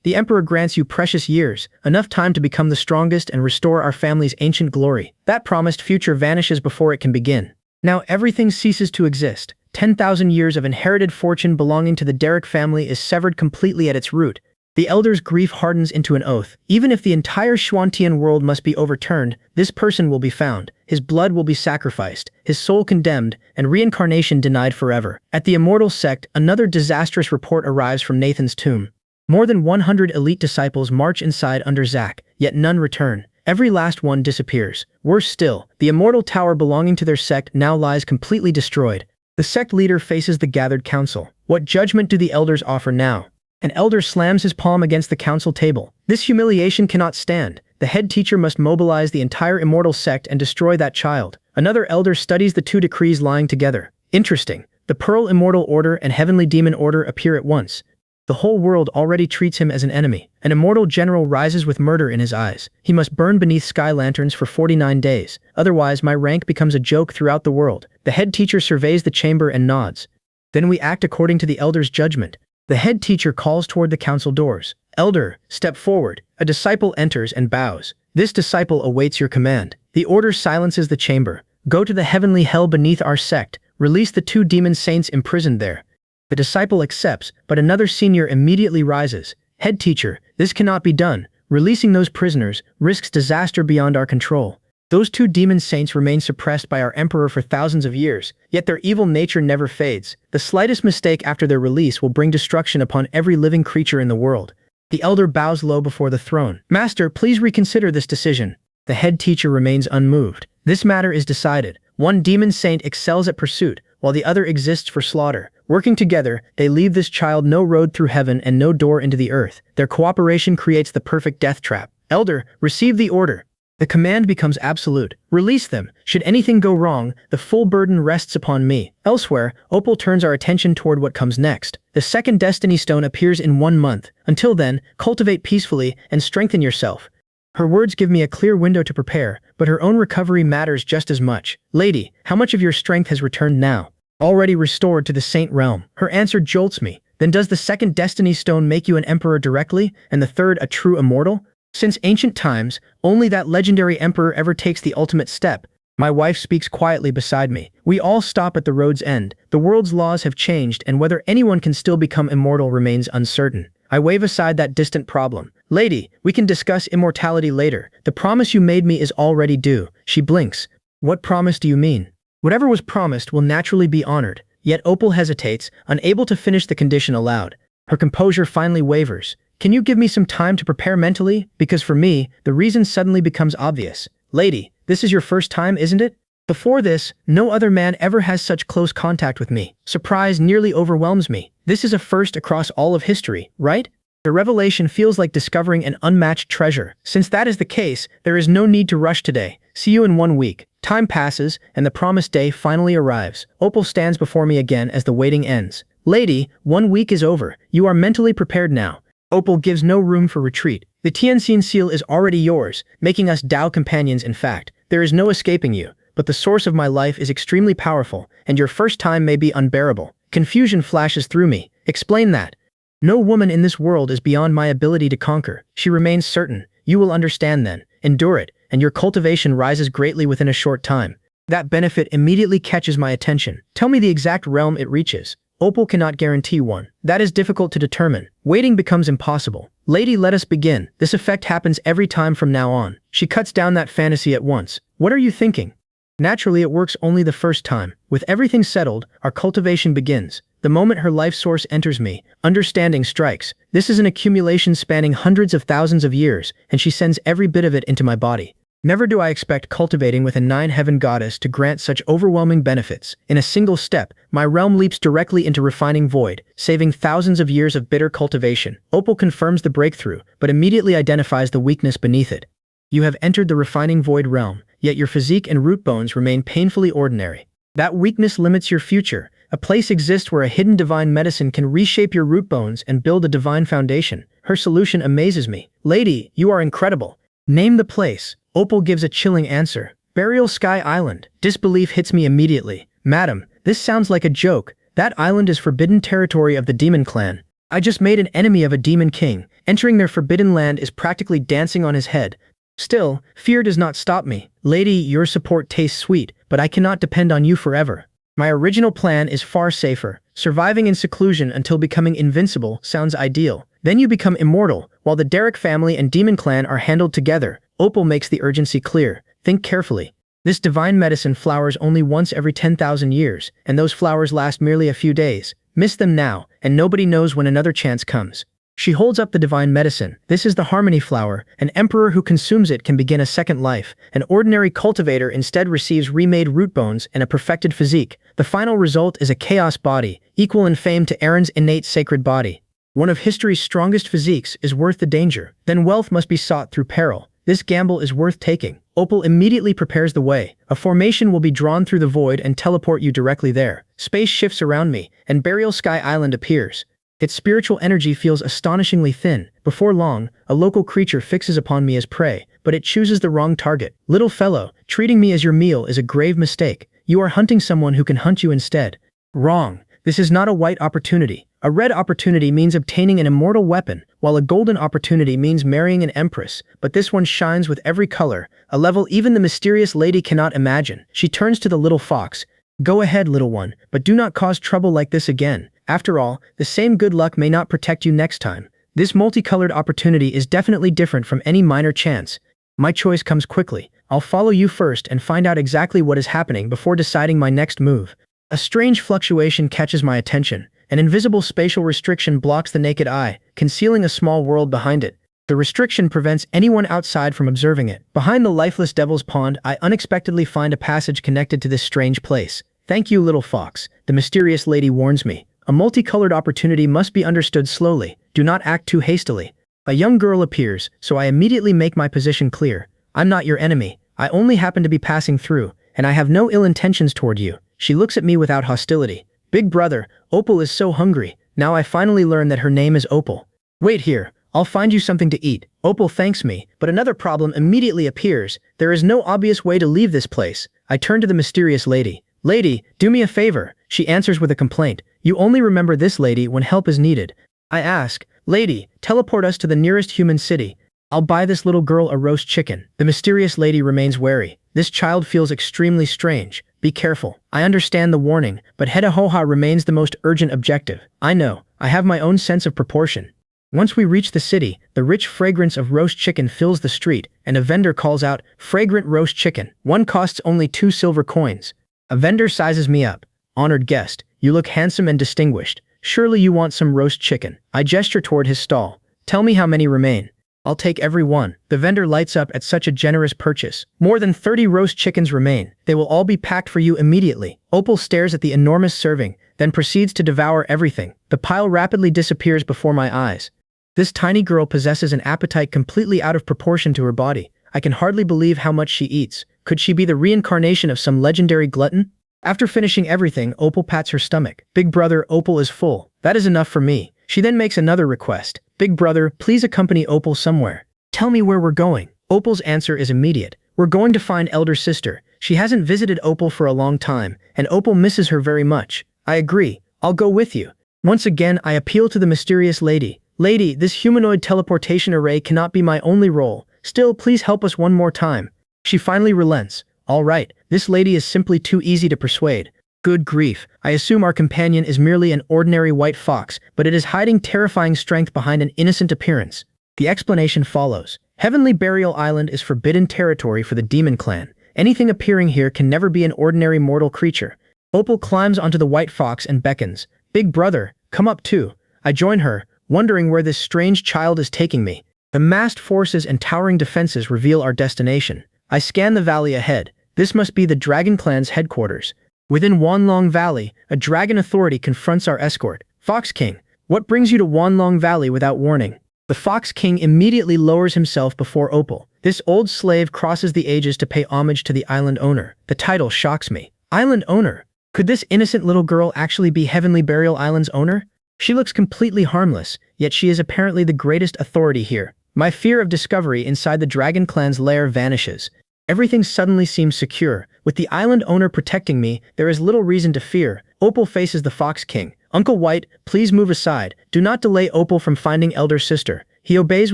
S1: The Emperor grants you precious years, enough time to become the strongest and restore our family's ancient glory. That promised future vanishes before it can begin. Now everything ceases to exist. 10,000 years of inherited fortune belonging to the Derek family is severed completely at its root. The elder's grief hardens into an oath. Even if the entire Xuantian world must be overturned, this person will be found. His blood will be sacrificed, his soul condemned, and reincarnation denied forever. At the immortal sect, another disastrous report arrives from Nathan's tomb. More than 100 elite disciples march inside under Zack, yet none return. Every last one disappears. Worse still, the immortal tower belonging to their sect now lies completely destroyed. The sect leader faces the gathered council. What judgment do the elders offer now? An elder slams his palm against the council table. This humiliation cannot stand. The head teacher must mobilize the entire immortal sect and destroy that child. Another elder studies the two decrees lying together. Interesting. The Pearl Immortal Order and Heavenly Demon Order appear at once. The whole world already treats him as an enemy. An immortal general rises with murder in his eyes. He must burn beneath sky lanterns for 49 days. Otherwise, my rank becomes a joke throughout the world. The head teacher surveys the chamber and nods. Then we act according to the elder's judgment. The head teacher calls toward the council doors. Elder, step forward. A disciple enters and bows. This disciple awaits your command. The order silences the chamber. Go to the heavenly hell beneath our sect. Release the two demon saints imprisoned there. The disciple accepts, but another senior immediately rises. Head teacher, this cannot be done. Releasing those prisoners risks disaster beyond our control. Those two demon saints remain suppressed by our emperor for thousands of years, yet their evil nature never fades. The slightest mistake after their release will bring destruction upon every living creature in the world. The elder bows low before the throne. Master, please reconsider this decision. The head teacher remains unmoved. This matter is decided. One demon saint excels at pursuit, while the other exists for slaughter. Working together, they leave this child no road through heaven and no door into the earth. Their cooperation creates the perfect death trap. Elder, receive the order. The command becomes absolute. Release them. Should anything go wrong, the full burden rests upon me. Elsewhere, Opal turns our attention toward what comes next. The second Destiny Stone appears in 1 month. Until then, cultivate peacefully and strengthen yourself. Her words give me a clear window to prepare, but her own recovery matters just as much. Lady, how much of your strength has returned now? Already restored to the Saint Realm. Her answer jolts me. Then does the second Destiny Stone make you an emperor directly, and the third a true immortal? Since ancient times, only that legendary emperor ever takes the ultimate step. My wife speaks quietly beside me. We all stop at the road's end. The world's laws have changed, and whether anyone can still become immortal remains uncertain. I wave aside that distant problem. Lady, we can discuss immortality later. The promise you made me is already due. She blinks. What promise do you mean? Whatever was promised will naturally be honored. Yet Opal hesitates, unable to finish the condition aloud. Her composure finally wavers. Can you give me some time to prepare mentally? Because for me, the reason suddenly becomes obvious. Lady, this is your first time, isn't it? Before this, no other man ever has such close contact with me. Surprise nearly overwhelms me. This is a first across all of history, right? The revelation feels like discovering an unmatched treasure. Since that is the case, there is no need to rush today. See you in 1 week. Time passes, and the promised day finally arrives. Opal stands before me again as the waiting ends. Lady, 1 week is over. You are mentally prepared now. Opal gives no room for retreat. The Tianxin seal is already yours, making us Dao companions in fact. There is no escaping you, but the source of my life is extremely powerful, and your first time may be unbearable. Confusion flashes through me. Explain that. No woman in this world is beyond my ability to conquer. She remains certain. You will understand then. Endure it, and your cultivation rises greatly within a short time. That benefit immediately catches my attention. Tell me the exact realm it reaches. Opal cannot guarantee one. That is difficult to determine. Waiting becomes impossible. Lady, let us begin. This effect happens every time from now on. She cuts down that fantasy at once. What are you thinking? Naturally, it works only the first time. With everything settled, our cultivation begins. The moment her life source enters me, understanding strikes. This is an accumulation spanning hundreds of thousands of years, and she sends every bit of it into my body. Never do I expect cultivating with a nine-heaven goddess to grant such overwhelming benefits. In a single step, my realm leaps directly into refining void, saving thousands of years of bitter cultivation. Opal confirms the breakthrough, but immediately identifies the weakness beneath it. You have entered the refining void realm, yet your physique and root bones remain painfully ordinary. That weakness limits your future. A place exists where a hidden divine medicine can reshape your root bones and build a divine foundation. Her solution amazes me. Lady, you are incredible. Name the place. Opal gives a chilling answer. Burial Sky Island. Disbelief hits me immediately. Madam, this sounds like a joke. That island is forbidden territory of the demon clan. I just made an enemy of a demon king. Entering their forbidden land is practically dancing on his head. Still, fear does not stop me. Lady, your support tastes sweet, but I cannot depend on you forever. My original plan is far safer. Surviving in seclusion until becoming invincible sounds ideal. Then you become immortal, while the Derek family and demon clan are handled together. Opal makes the urgency clear. Think carefully. This divine medicine flowers only once every 10,000 years, and those flowers last merely a few days. Miss them now, and nobody knows when another chance comes. She holds up the divine medicine. This is the harmony flower. An emperor who consumes it can begin a second life. An ordinary cultivator instead receives remade root bones and a perfected physique. The final result is a chaos body, equal in fame to Aaron's innate sacred body. One of history's strongest physiques is worth the danger. Then wealth must be sought through peril. This gamble is worth taking. Opal immediately prepares the way. A formation will be drawn through the void and teleport you directly there. Space shifts around me, and Burial Sky Island appears. Its spiritual energy feels astonishingly thin. Before long, a local creature fixes upon me as prey, but it chooses the wrong target. Little fellow, treating me as your meal is a grave mistake. You are hunting someone who can hunt you instead. Wrong. This is not a white opportunity. A red opportunity means obtaining an immortal weapon, while a golden opportunity means marrying an empress. But this one shines with every color, a level even the mysterious lady cannot imagine. She turns to the little fox. Go ahead, little one, but do not cause trouble like this again. After all, the same good luck may not protect you next time. This multicolored opportunity is definitely different from any minor chance. My choice comes quickly. I'll follow you first and find out exactly what is happening before deciding my next move. A strange fluctuation catches my attention. An invisible spatial restriction blocks the naked eye, concealing a small world behind it. The restriction prevents anyone outside from observing it. Behind the lifeless devil's pond, I unexpectedly find a passage connected to this strange place. Thank you, little fox. The mysterious lady warns me. A multicolored opportunity must be understood slowly. Do not act too hastily. A young girl appears, so I immediately make my position clear. I'm not your enemy. I only happen to be passing through, and I have no ill intentions toward you. She looks at me without hostility. Big brother, Opal is so hungry. Now I finally learn that her name is Opal. Wait here. I'll find you something to eat. Opal thanks me, but another problem immediately appears. There is no obvious way to leave this place. I turn to the mysterious lady. Lady, do me a favor. She answers with a complaint. You only remember this lady when help is needed. I ask, Lady, teleport us to the nearest human city. I'll buy this little girl a roast chicken. The mysterious lady remains wary. This child feels extremely strange. Be careful. I understand the warning, but Hedahoha remains the most urgent objective. I know. I have my own sense of proportion. Once we reach the city, the rich fragrance of roast chicken fills the street, and a vendor calls out, fragrant roast chicken. One costs only 2 silver coins. A vendor sizes me up. Honored guest, you look handsome and distinguished. Surely you want some roast chicken. I gesture toward his stall. Tell me how many remain. I'll take every one. The vendor lights up at such a generous purchase. More than 30 roast chickens remain. They will all be packed for you immediately. Opal stares at the enormous serving, then proceeds to devour everything. The pile rapidly disappears before my eyes. This tiny girl possesses an appetite completely out of proportion to her body. I can hardly believe how much she eats. Could she be the reincarnation of some legendary glutton? After finishing everything, Opal pats her stomach. Big brother, Opal is full. That is enough for me. She then makes another request. Big brother, please accompany Opal somewhere. Tell me where we're going. Opal's answer is immediate. We're going to find elder sister. She hasn't visited Opal for a long time, and Opal misses her very much. I agree. I'll go with you. Once again, I appeal to the mysterious lady. Lady, this humanoid teleportation array cannot be my only role. Still, please help us one more time. She finally relents. All right, this lady is simply too easy to persuade. Good grief, I assume our companion is merely an ordinary white fox, but it is hiding terrifying strength behind an innocent appearance. The explanation follows. Heavenly Burial Island is forbidden territory for the demon clan. Anything appearing here can never be an ordinary mortal creature. Opal climbs onto the white fox and beckons. Big brother, come up too. I join her, wondering where this strange child is taking me. The massed forces and towering defenses reveal our destination. I scan the valley ahead. This must be the Dragon Clan's headquarters. Within Wanlong Valley, a dragon authority confronts our escort. Fox King, what brings you to Wanlong Valley without warning? The Fox King immediately lowers himself before Opal. This old slave crosses the ages to pay homage to the island owner. The title shocks me. Island owner? Could this innocent little girl actually be Heavenly Burial Island's owner? She looks completely harmless, yet she is apparently the greatest authority here. My fear of discovery inside the Dragon Clan's lair vanishes. Everything suddenly seems secure. With the island owner protecting me, there is little reason to fear. Opal faces the Fox King. Uncle White, please move aside. Do not delay Opal from finding elder sister. He obeys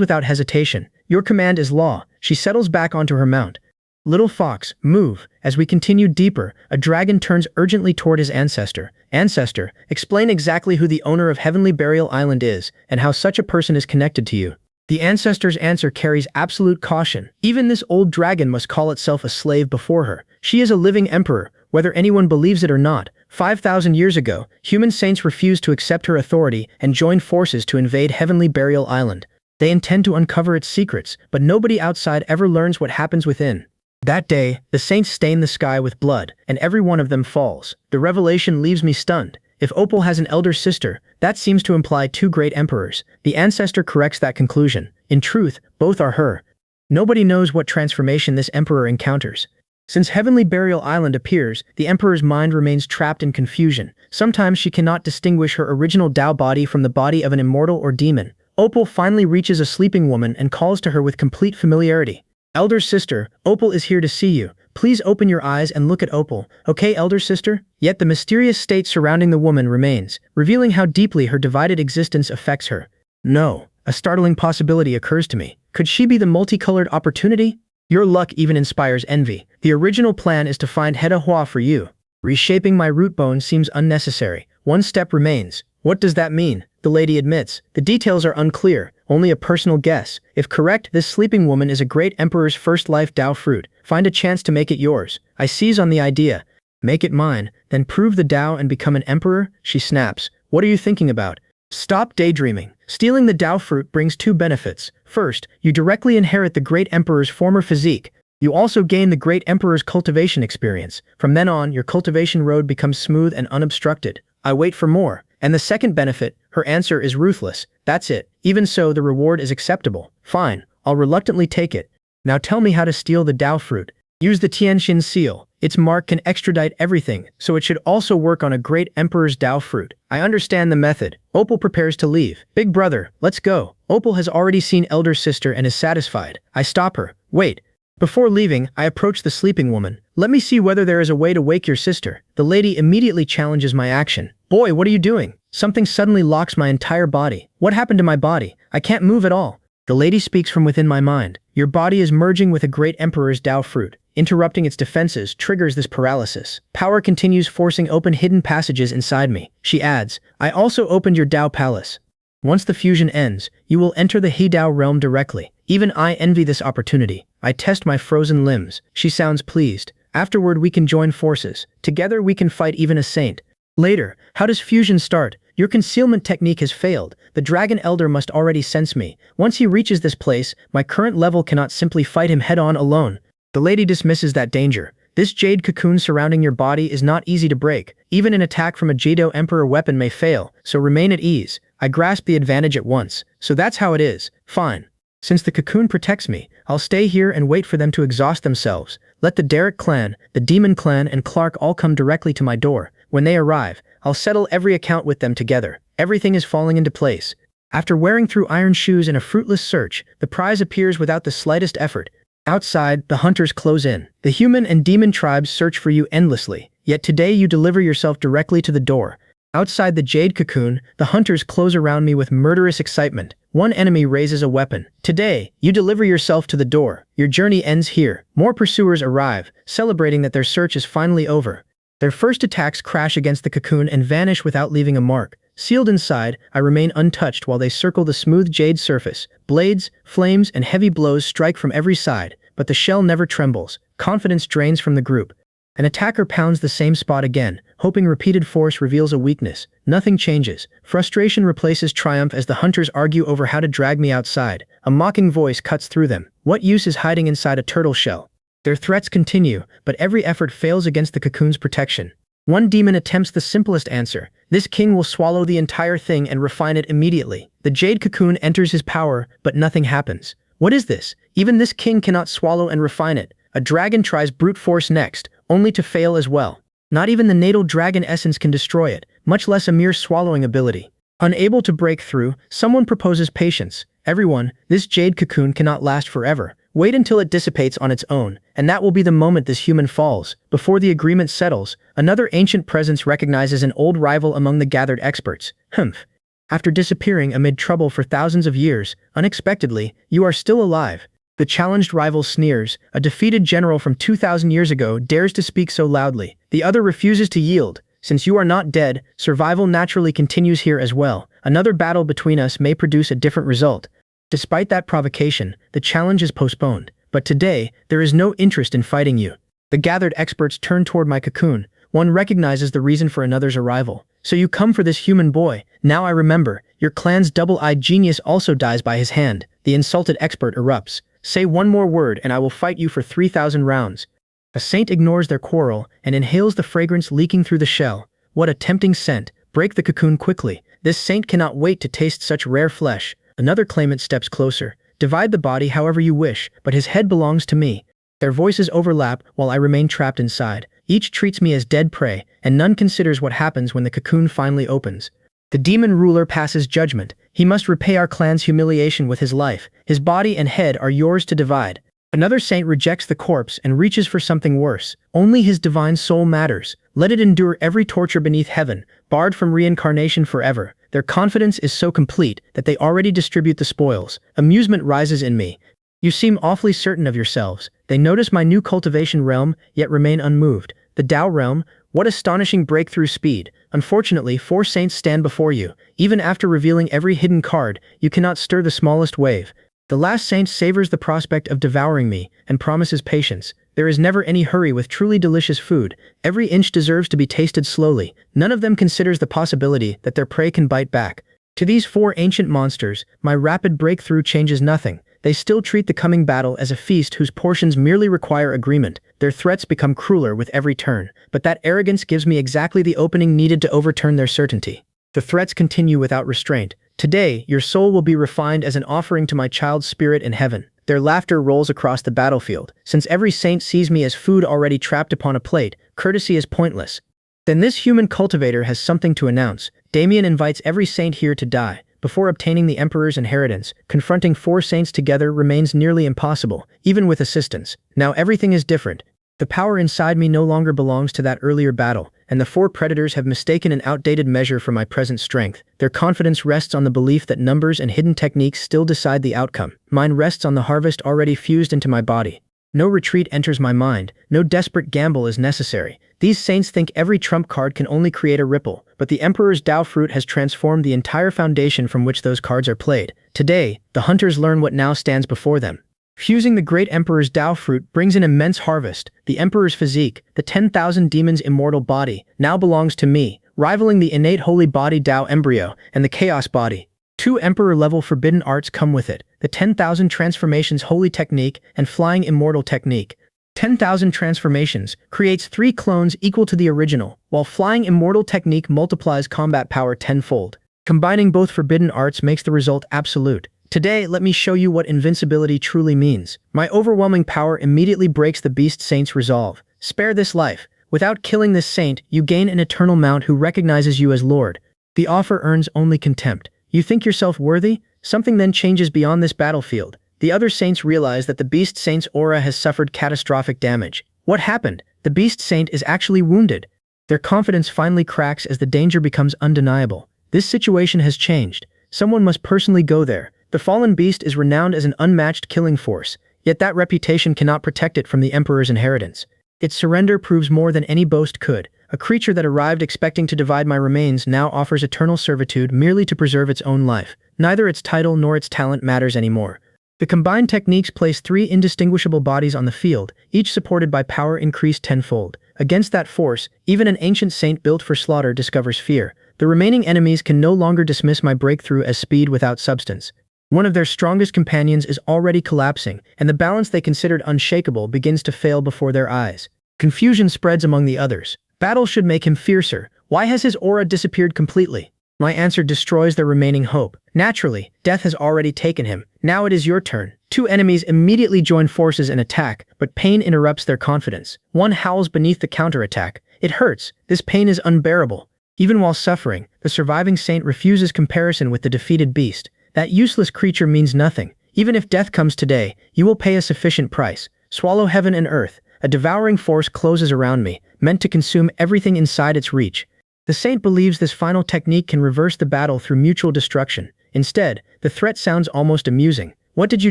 S1: without hesitation. Your command is law. She settles back onto her mount. Little fox, move. As we continue deeper, a dragon turns urgently toward his ancestor. Ancestor, explain exactly who the owner of Heavenly Burial Island is, and how such a person is connected to you. The ancestor's answer carries absolute caution. Even this old dragon must call itself a slave before her. She is a living emperor, whether anyone believes it or not. 5,000 years ago, human saints refused to accept her authority and joined forces to invade Heavenly Burial Island. They intend to uncover its secrets, but nobody outside ever learns what happens within. That day, the saints stain the sky with blood, and every one of them falls. The revelation leaves me stunned. If Opal has an elder sister, that seems to imply two great emperors. The ancestor corrects that conclusion. In truth, both are her. Nobody knows what transformation this emperor encounters. Since Heavenly Burial Island appears, the emperor's mind remains trapped in confusion. Sometimes she cannot distinguish her original Tao body from the body of an immortal or demon. Opal finally reaches a sleeping woman and calls to her with complete familiarity. Elder sister, Opal is here to see you. Please open your eyes and look at Opal. Okay, elder sister? Yet the mysterious state surrounding the woman remains, revealing how deeply her divided existence affects her. No, a startling possibility occurs to me. Could she be the multicolored opportunity? Your luck even inspires envy. The original plan is to find Hua for you. Reshaping my root bone seems unnecessary. One step remains. What does that mean? The lady admits. The details are unclear, only a personal guess. If correct, this sleeping woman is a great emperor's first life Tao fruit. Find a chance to make it yours. I seize on the idea. Make it mine, then prove the Tao and become an emperor? She snaps. What are you thinking about? Stop daydreaming. Stealing the Tao fruit brings two benefits. First, you directly inherit the great emperor's former physique. You also gain the great emperor's cultivation experience. From then on, your cultivation road becomes smooth and unobstructed. I wait for more. And the second benefit, her answer is ruthless. That's it. Even so, the reward is acceptable. Fine, I'll reluctantly take it. Now tell me how to steal the Tao fruit. Use the Tianxin seal. Its mark can extradite everything, so it should also work on a great emperor's Tao fruit. I understand the method. Opal prepares to leave. Big brother, let's go. Opal has already seen elder sister and is satisfied. I stop her. Wait. Before leaving, I approach the sleeping woman. Let me see whether there is a way to wake your sister. The lady immediately challenges my action. Boy, what are you doing? Something suddenly locks my entire body. What happened to my body? I can't move at all. The lady speaks from within my mind. Your body is merging with a great emperor's Tao fruit. Interrupting its defenses triggers this paralysis. Power continues forcing open hidden passages inside me. She adds, I also opened your Tao palace. Once the fusion ends, you will enter the He Tao realm directly. Even I envy this opportunity. I test my frozen limbs. She sounds pleased. Afterward, we can join forces. Together, we can fight even a saint. Later, how does fusion start? Your concealment technique has failed. The Dragon Elder must already sense me. Once he reaches this place, my current level cannot simply fight him head-on alone. The lady dismisses that danger. This jade cocoon surrounding your body is not easy to break. Even an attack from a Jado Emperor weapon may fail, so remain at ease. I grasp the advantage at once. So that's how it is. Fine. Since the cocoon protects me, I'll stay here and wait for them to exhaust themselves. Let the Derek clan, the Demon clan, and Clark all come directly to my door. When they arrive, I'll settle every account with them together. Everything is falling into place. After wearing through iron shoes in a fruitless search, the prize appears without the slightest effort. Outside, the hunters close in. The human and demon tribes search for you endlessly. Yet today you deliver yourself directly to the door. Outside the jade cocoon, the hunters close around me with murderous excitement. One enemy raises a weapon. Today, you deliver yourself to the door. Your journey ends here. More pursuers arrive, celebrating that their search is finally over. Their first attacks crash against the cocoon and vanish without leaving a mark. Sealed inside, I remain untouched while they circle the smooth jade surface. Blades, flames, and heavy blows strike from every side, but the shell never trembles. Confidence drains from the group. An attacker pounds the same spot again, hoping repeated force reveals a weakness. Nothing changes. Frustration replaces triumph as the hunters argue over how to drag me outside. A mocking voice cuts through them. What use is hiding inside a turtle shell? Their threats continue, but every effort fails against the cocoon's protection. One demon attempts the simplest answer. This king will swallow the entire thing and refine it immediately. The jade cocoon enters his power, but nothing happens. What is this? Even this king cannot swallow and refine it. A dragon tries brute force next, only to fail as well. Not even the natal dragon essence can destroy it, much less a mere swallowing ability. Unable to break through, someone proposes patience. Everyone, this jade cocoon cannot last forever. Wait until it dissipates on its own, and that will be the moment this human falls. Before the agreement settles, another ancient presence recognizes an old rival among the gathered experts. Humph. After disappearing amid trouble for thousands of years, unexpectedly, you are still alive. The challenged rival sneers. A defeated general from 2,000 years ago dares to speak so loudly. The other refuses to yield. Since you are not dead, survival naturally continues here as well. Another battle between us may produce a different result. Despite that provocation, the challenge is postponed. But today, there is no interest in fighting you. The gathered experts turn toward my cocoon. One recognizes the reason for another's arrival. So you come for this human boy. Now I remember. Your clan's double-eyed genius also dies by his hand. The insulted expert erupts. Say one more word and I will fight you for 3,000 rounds. A saint ignores their quarrel and inhales the fragrance leaking through the shell. What a tempting scent. Break the cocoon quickly. This saint cannot wait to taste such rare flesh. Another claimant steps closer. Divide the body however you wish, but his head belongs to me. Their voices overlap while I remain trapped inside. Each treats me as dead prey, and none considers what happens when the cocoon finally opens. The demon ruler passes judgment. He must repay our clan's humiliation with his life. His body and head are yours to divide. Another saint rejects the corpse and reaches for something worse. Only his divine soul matters. Let it endure every torture beneath heaven, barred from reincarnation forever. Their confidence is so complete that they already distribute the spoils. Amusement rises in me. You seem awfully certain of yourselves. They notice my new cultivation realm, yet remain unmoved. The Tao realm, what astonishing breakthrough speed. Unfortunately, 4 saints stand before you. Even after revealing every hidden card, you cannot stir the smallest wave. The last saint savors the prospect of devouring me and promises patience. There is never any hurry with truly delicious food. Every inch deserves to be tasted slowly. None of them considers the possibility that their prey can bite back. To these 4 ancient monsters, my rapid breakthrough changes nothing. They still treat the coming battle as a feast whose portions merely require agreement. Their threats become crueler with every turn, but that arrogance gives me exactly the opening needed to overturn their certainty. The threats continue without restraint. Today, your soul will be refined as an offering to my child's spirit in heaven. Their laughter rolls across the battlefield. Since every saint sees me as food already trapped upon a plate, courtesy is pointless. Then this human cultivator has something to announce. Damian invites every saint here to die. Before obtaining the emperor's inheritance, confronting 4 saints together remains nearly impossible, even with assistance. Now everything is different. The power inside me no longer belongs to that earlier battle, and the 4 predators have mistaken an outdated measure for my present strength. Their confidence rests on the belief that numbers and hidden techniques still decide the outcome. Mine rests on the harvest already fused into my body. No retreat enters my mind, no desperate gamble is necessary. These saints think every trump card can only create a ripple, but the Emperor's Tao fruit has transformed the entire foundation from which those cards are played. Today, the hunters learn what now stands before them. Fusing the great Emperor's Tao fruit brings an immense harvest. The Emperor's physique, the 10,000 demons' immortal body, now belongs to me, rivaling the innate holy body Tao embryo and the chaos body. 2 Emperor-level forbidden arts come with it, the 10,000 transformations holy technique and flying immortal technique. 10,000 transformations creates 3 clones equal to the original, while flying immortal technique multiplies combat power tenfold. Combining both forbidden arts makes the result absolute. Today, let me show you what invincibility truly means. My overwhelming power immediately breaks the beast saint's resolve. Spare this life. Without killing this saint, you gain an eternal mount who recognizes you as Lord. The offer earns only contempt. You think yourself worthy? Something then changes beyond this battlefield. The other saints realize that the beast saint's aura has suffered catastrophic damage. What happened? The beast saint is actually wounded. Their confidence finally cracks as the danger becomes undeniable. This situation has changed. Someone must personally go there. The fallen beast is renowned as an unmatched killing force, yet that reputation cannot protect it from the Emperor's inheritance. Its surrender proves more than any boast could. A creature that arrived expecting to divide my remains now offers eternal servitude merely to preserve its own life. Neither its title nor its talent matters anymore. The combined techniques place 3 indistinguishable bodies on the field, each supported by power increased tenfold. Against that force, even an ancient saint built for slaughter discovers fear. The remaining enemies can no longer dismiss my breakthrough as speed without substance. One of their strongest companions is already collapsing, and the balance they considered unshakable begins to fail before their eyes. Confusion spreads among the others. Battle should make him fiercer. Why has his aura disappeared completely? My answer destroys their remaining hope. Naturally, death has already taken him. Now it is your turn. 2 enemies immediately join forces and attack, but pain interrupts their confidence. One howls beneath the counterattack. It hurts. This pain is unbearable. Even while suffering, the surviving saint refuses comparison with the defeated beast. That useless creature means nothing. Even if death comes today, you will pay a sufficient price. Swallow heaven and earth. A devouring force closes around me, meant to consume everything inside its reach. The saint believes this final technique can reverse the battle through mutual destruction. Instead, the threat sounds almost amusing. What did you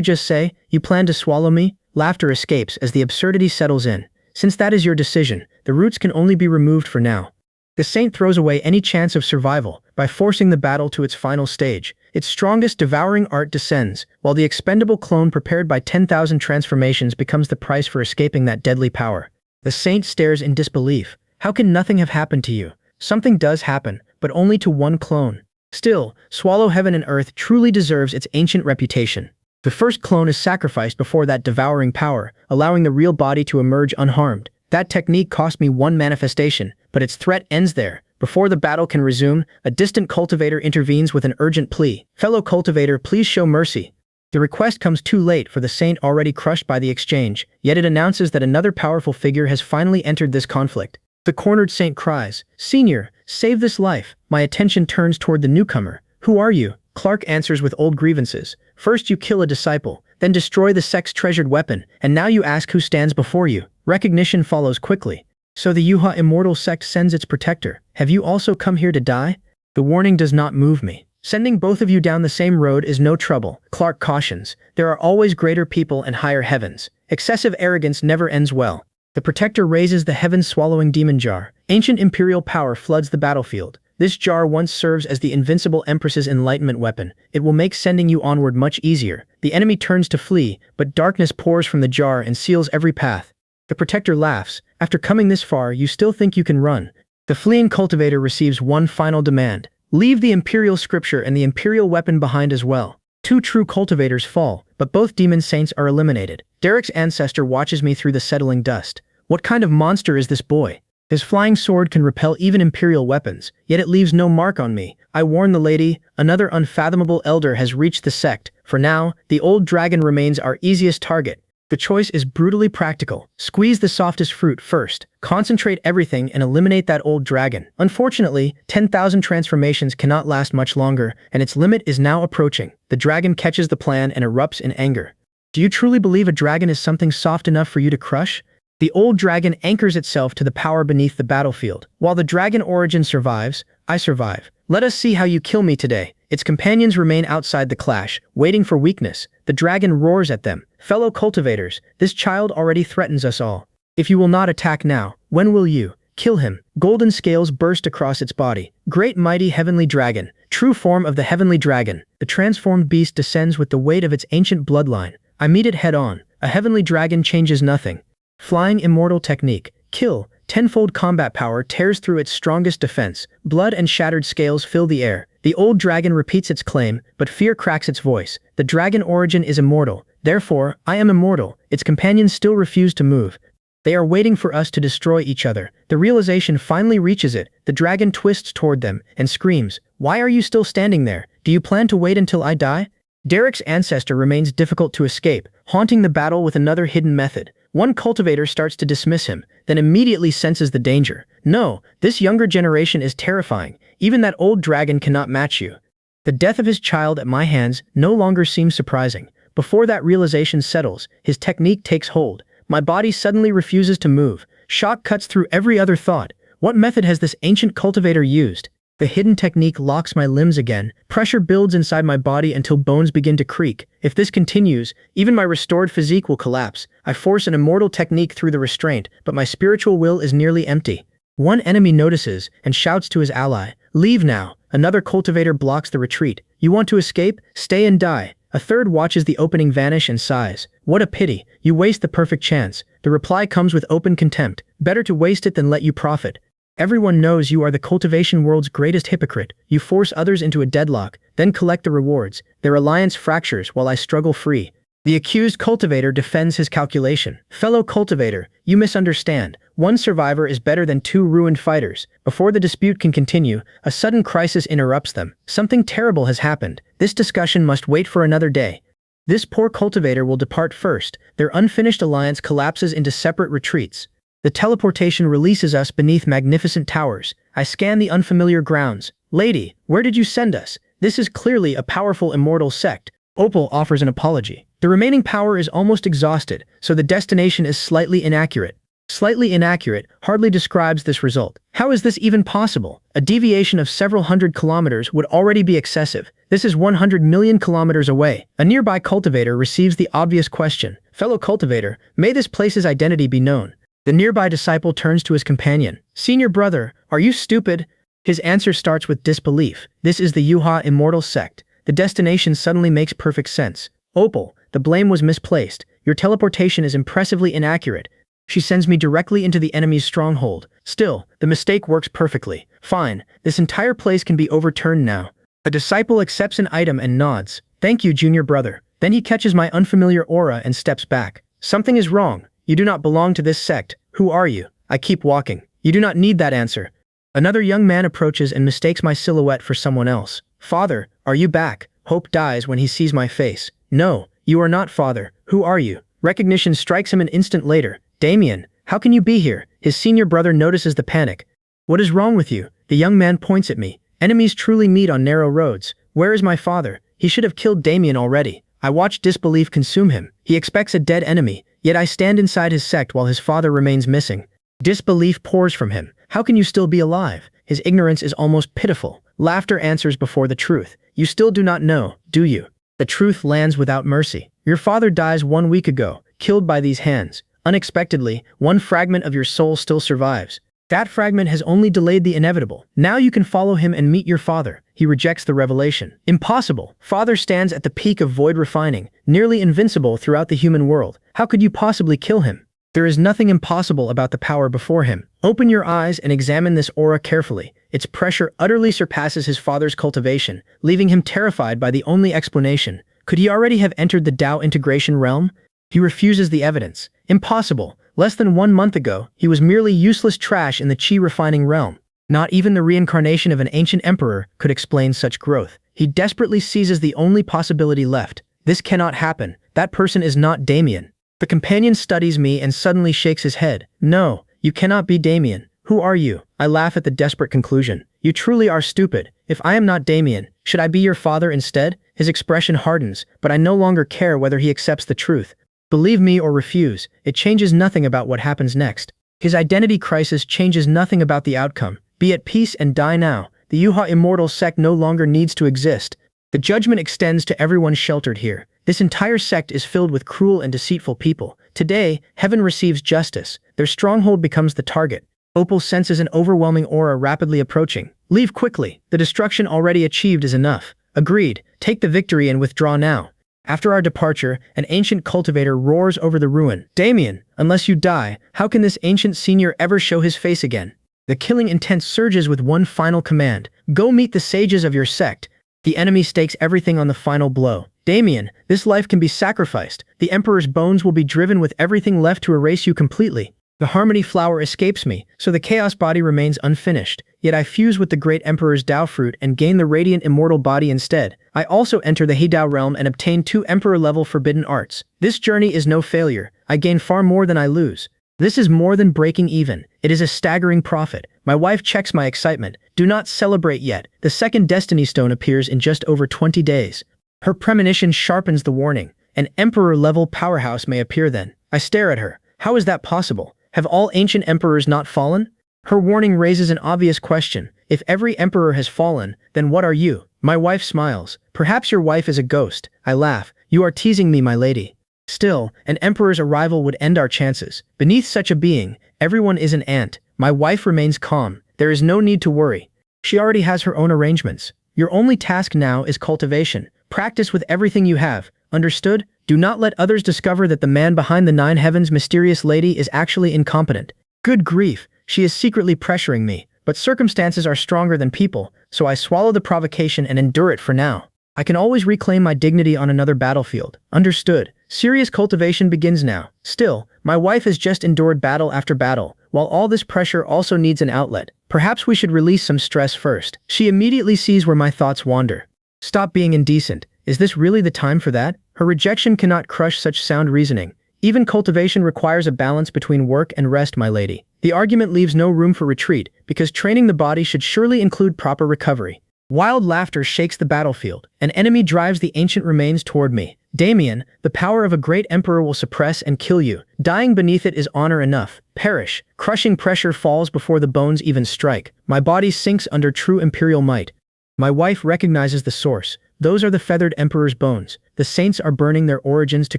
S1: just say? You plan to swallow me? Laughter escapes as the absurdity settles in. Since that is your decision, the roots can only be removed for now. The saint throws away any chance of survival by forcing the battle to its final stage. Its strongest devouring art descends, while the expendable clone prepared by 10,000 transformations becomes the price for escaping that deadly power. The saint stares in disbelief. How can nothing have happened to you? Something does happen, but only to one clone. Still, Swallow Heaven and Earth truly deserves its ancient reputation. The first clone is sacrificed before that devouring power, allowing the real body to emerge unharmed. That technique cost me 1 manifestation, but its threat ends there. Before the battle can resume, a distant cultivator intervenes with an urgent plea. Fellow cultivator, please show mercy. The request comes too late for the saint already crushed by the exchange, yet it announces that another powerful figure has finally entered this conflict. The cornered saint cries, "Senior, save this life." My attention turns toward the newcomer. "Who are you?" Clark answers with old grievances. "First you kill a disciple, then destroy the sect's treasured weapon, and now you ask who stands before you." Recognition follows quickly. "So the Yuha immortal sect sends its protector. Have you also come here to die?" The warning does not move me. "Sending both of you down the same road is no trouble," Clark cautions. "There are always greater people and higher heavens. Excessive arrogance never ends well." The protector raises the heaven-swallowing demon jar. Ancient imperial power floods the battlefield. This jar once serves as the invincible empress's enlightenment weapon. It will make sending you onward much easier. The enemy turns to flee, but darkness pours from the jar and seals every path. The protector laughs. "After coming this far, you still think you can run?" The fleeing cultivator receives one final demand. "Leave the imperial scripture and the imperial weapon behind as well." 2 true cultivators fall, but both demon saints are eliminated. Derek's ancestor watches me through the settling dust. What kind of monster is this boy? His flying sword can repel even imperial weapons, yet it leaves no mark on me. I warn the lady, another unfathomable elder has reached the sect. For now, the old dragon remains our easiest target. The choice is brutally practical. Squeeze the softest fruit first. Concentrate everything and eliminate that old dragon. Unfortunately, 10,000 transformations cannot last much longer, and its limit is now approaching. The dragon catches the plan and erupts in anger. "Do you truly believe a dragon is something soft enough for you to crush?" The old dragon anchors itself to the power beneath the battlefield. "While the dragon origin survives, I survive. Let us see how you kill me today." Its companions remain outside the clash, waiting for weakness. The dragon roars at them. "Fellow cultivators, this child already threatens us all. If you will not attack now, when will you? Kill him." Golden scales burst across its body. "Great mighty heavenly dragon, true form of the heavenly dragon." The transformed beast descends with the weight of its ancient bloodline. I meet it head on. A heavenly dragon changes nothing. Flying immortal technique. Kill. Tenfold combat power tears through its strongest defense. Blood and shattered scales fill the air. The old dragon repeats its claim, but fear cracks its voice. The dragon origin is immortal. Therefore, I am immortal. Its companions still refuse to move. They are waiting for us to destroy each other. The realization finally reaches it. The dragon twists toward them and screams, "Why are you still standing there? Do you plan to wait until I die?" Derek's ancestor remains difficult to escape, haunting the battle with another hidden method. One cultivator starts to dismiss him, then immediately senses the danger. "No, this younger generation is terrifying. Even that old dragon cannot match you." The death of his child at my hands no longer seems surprising. Before that realization settles, his technique takes hold. My body suddenly refuses to move. Shock cuts through every other thought. What method has this ancient cultivator used? The hidden technique locks my limbs again. Pressure builds inside my body until bones begin to creak. If this continues, even my restored physique will collapse. I force an immortal technique through the restraint, but my spiritual will is nearly empty. One enemy notices and shouts to his ally, "Leave now." Another cultivator blocks the retreat. "You want to escape? Stay and die." A third watches the opening vanish and sighs. "What a pity, you waste the perfect chance." The reply comes with open contempt. "Better to waste it than let you profit." Everyone knows you are the cultivation world's greatest hypocrite. You force others into a deadlock, then collect the rewards. Their alliance fractures while I struggle free. The accused cultivator defends his calculation. "Fellow cultivator, you misunderstand. One survivor is better than two ruined fighters." Before the dispute can continue, a sudden crisis interrupts them. Something terrible has happened. This discussion must wait for another day. This poor cultivator will depart first. Their unfinished alliance collapses into separate retreats. The teleportation releases us beneath magnificent towers. I scan the unfamiliar grounds. "Lady, where did you send us? This is clearly a powerful immortal sect." Opal offers an apology. "The remaining power is almost exhausted, so the destination is slightly inaccurate." Slightly inaccurate hardly describes this result. How is this even possible? A deviation of several hundred kilometers would already be excessive. This is 100 million kilometers away. A nearby cultivator receives the obvious question. "Fellow cultivator, may this place's identity be known?" The nearby disciple turns to his companion. "Senior brother, are you stupid?" His answer starts with disbelief. This is the Yuha immortal sect. The destination suddenly makes perfect sense. "Opal, the blame was misplaced. Your teleportation is impressively inaccurate. She sends me directly into the enemy's stronghold. Still, the mistake works perfectly. Fine, this entire place can be overturned now." A disciple accepts an item and nods. "Thank you, junior brother." Then he catches my unfamiliar aura and steps back. "Something is wrong. You do not belong to this sect. Who are you?" I keep walking. "You do not need that answer." Another young man approaches and mistakes my silhouette for someone else. "Father, are you back?" Hope dies when he sees my face. "No, you are not, father. Who are you?" Recognition strikes him an instant later. "Damian, how can you be here?" His senior brother notices the panic. "What is wrong with you?" The young man points at me. "Enemies truly meet on narrow roads. Where is my father? He should have killed Damian already." I watch disbelief consume him. He expects a dead enemy, yet I stand inside his sect while his father remains missing. Disbelief pours from him. "How can you still be alive?" His ignorance is almost pitiful. Laughter answers before the truth. "You still do not know, do you?" The truth lands without mercy. "Your father dies 1 week ago, killed by these hands. Unexpectedly, one fragment of your soul still survives. That fragment has only delayed the inevitable. Now you can follow him and meet your father." He rejects the revelation. "Impossible." Father stands at the peak of void refining, nearly invincible throughout the human world. How could you possibly kill him? There is nothing impossible about the power before him. Open your eyes and examine this aura carefully. Its pressure utterly surpasses his father's cultivation, leaving him terrified by the only explanation. Could he already have entered the Tao integration realm? He refuses the evidence. Impossible. Less than 1 month ago, he was merely useless trash in the Qi refining realm. Not even the reincarnation of an ancient emperor could explain such growth. He desperately seizes the only possibility left. This cannot happen. That person is not Damian. The companion studies me and suddenly shakes his head. "No, you cannot be Damian. Who are you?" I laugh at the desperate conclusion. "You truly are stupid. If I am not Damian, should I be your father instead?" His expression hardens, but I no longer care whether he accepts the truth. Believe me or refuse, it changes nothing about what happens next. His identity crisis changes nothing about the outcome. Be at peace and die now. The Yuha immortal sect no longer needs to exist. The judgment extends to everyone sheltered here. This entire sect is filled with cruel and deceitful people. Today, heaven receives justice. Their stronghold becomes the target. Opal senses an overwhelming aura rapidly approaching. "Leave quickly. The destruction already achieved is enough." Agreed. Take the victory and withdraw now. After our departure, an ancient cultivator roars over the ruin. "Damian, unless you die, how can this ancient senior ever show his face again?" The killing intent surges with one final command. "Go meet the sages of your sect." The enemy stakes everything on the final blow. "Damian, this life can be sacrificed. The Emperor's bones will be driven with everything left to erase you completely." The Harmony Flower escapes me, so the Chaos Body remains unfinished. Yet I fuse with the Great Emperor's Tao Fruit and gain the Radiant Immortal Body instead. I also enter the Heidao realm and obtain 2 Emperor-level forbidden arts. This journey is no failure. I gain far more than I lose. This is more than breaking even. It is a staggering profit. My wife checks my excitement. "Do not celebrate yet. The second Destiny Stone appears in just over 20 days. Her premonition sharpens the warning. An Emperor-level powerhouse may appear then. I stare at her. How is that possible? Have all ancient emperors not fallen? Her warning raises an obvious question. If every emperor has fallen, then what are you? My wife smiles. "Perhaps your wife is a ghost." I laugh. "You are teasing me, my lady." Still, an emperor's arrival would end our chances. Beneath such a being, everyone is an ant. My wife remains calm. There is no need to worry. She already has her own arrangements. Your only task now is cultivation. Practice with everything you have. Understood? Do not let others discover that the man behind the 9 heavens mysterious lady is actually incompetent. Good grief, she is secretly pressuring me. But circumstances are stronger than people, so I swallow the provocation and endure it for now. I can always reclaim my dignity on another battlefield. Understood. Serious cultivation begins now. Still, my wife has just endured battle after battle, while all this pressure also needs an outlet. Perhaps we should release some stress first. She immediately sees where my thoughts wander. Stop being indecent. Is this really the time for that? Her rejection cannot crush such sound reasoning. Even cultivation requires a balance between work and rest, my lady. The argument leaves no room for retreat, because training the body should surely include proper recovery. Wild laughter shakes the battlefield. An enemy drives the ancient remains toward me. Damian, the power of a great emperor will suppress and kill you. Dying beneath it is honor enough. Perish. Crushing pressure falls before the bones even strike. My body sinks under true imperial might. My wife recognizes the source. Those are the feathered emperor's bones. The saints are burning their origins to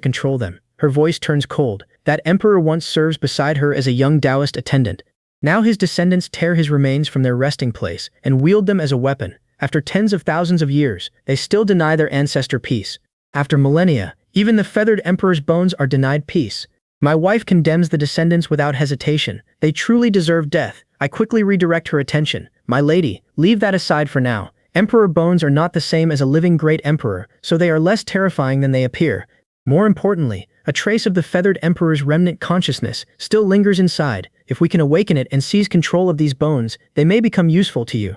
S1: control them. Her voice turns cold. That emperor once serves beside her as a young Taoist attendant. Now his descendants tear his remains from their resting place and wield them as a weapon. After tens of thousands of years, they still deny their ancestor peace. After millennia, even the feathered emperor's bones are denied peace. My wife condemns the descendants without hesitation. They truly deserve death. I quickly redirect her attention. My lady, leave that aside for now. Emperor bones are not the same as a living great emperor, so they are less terrifying than they appear. More importantly, a trace of the feathered emperor's remnant consciousness still lingers inside. If we can awaken it and seize control of these bones, they may become useful to you.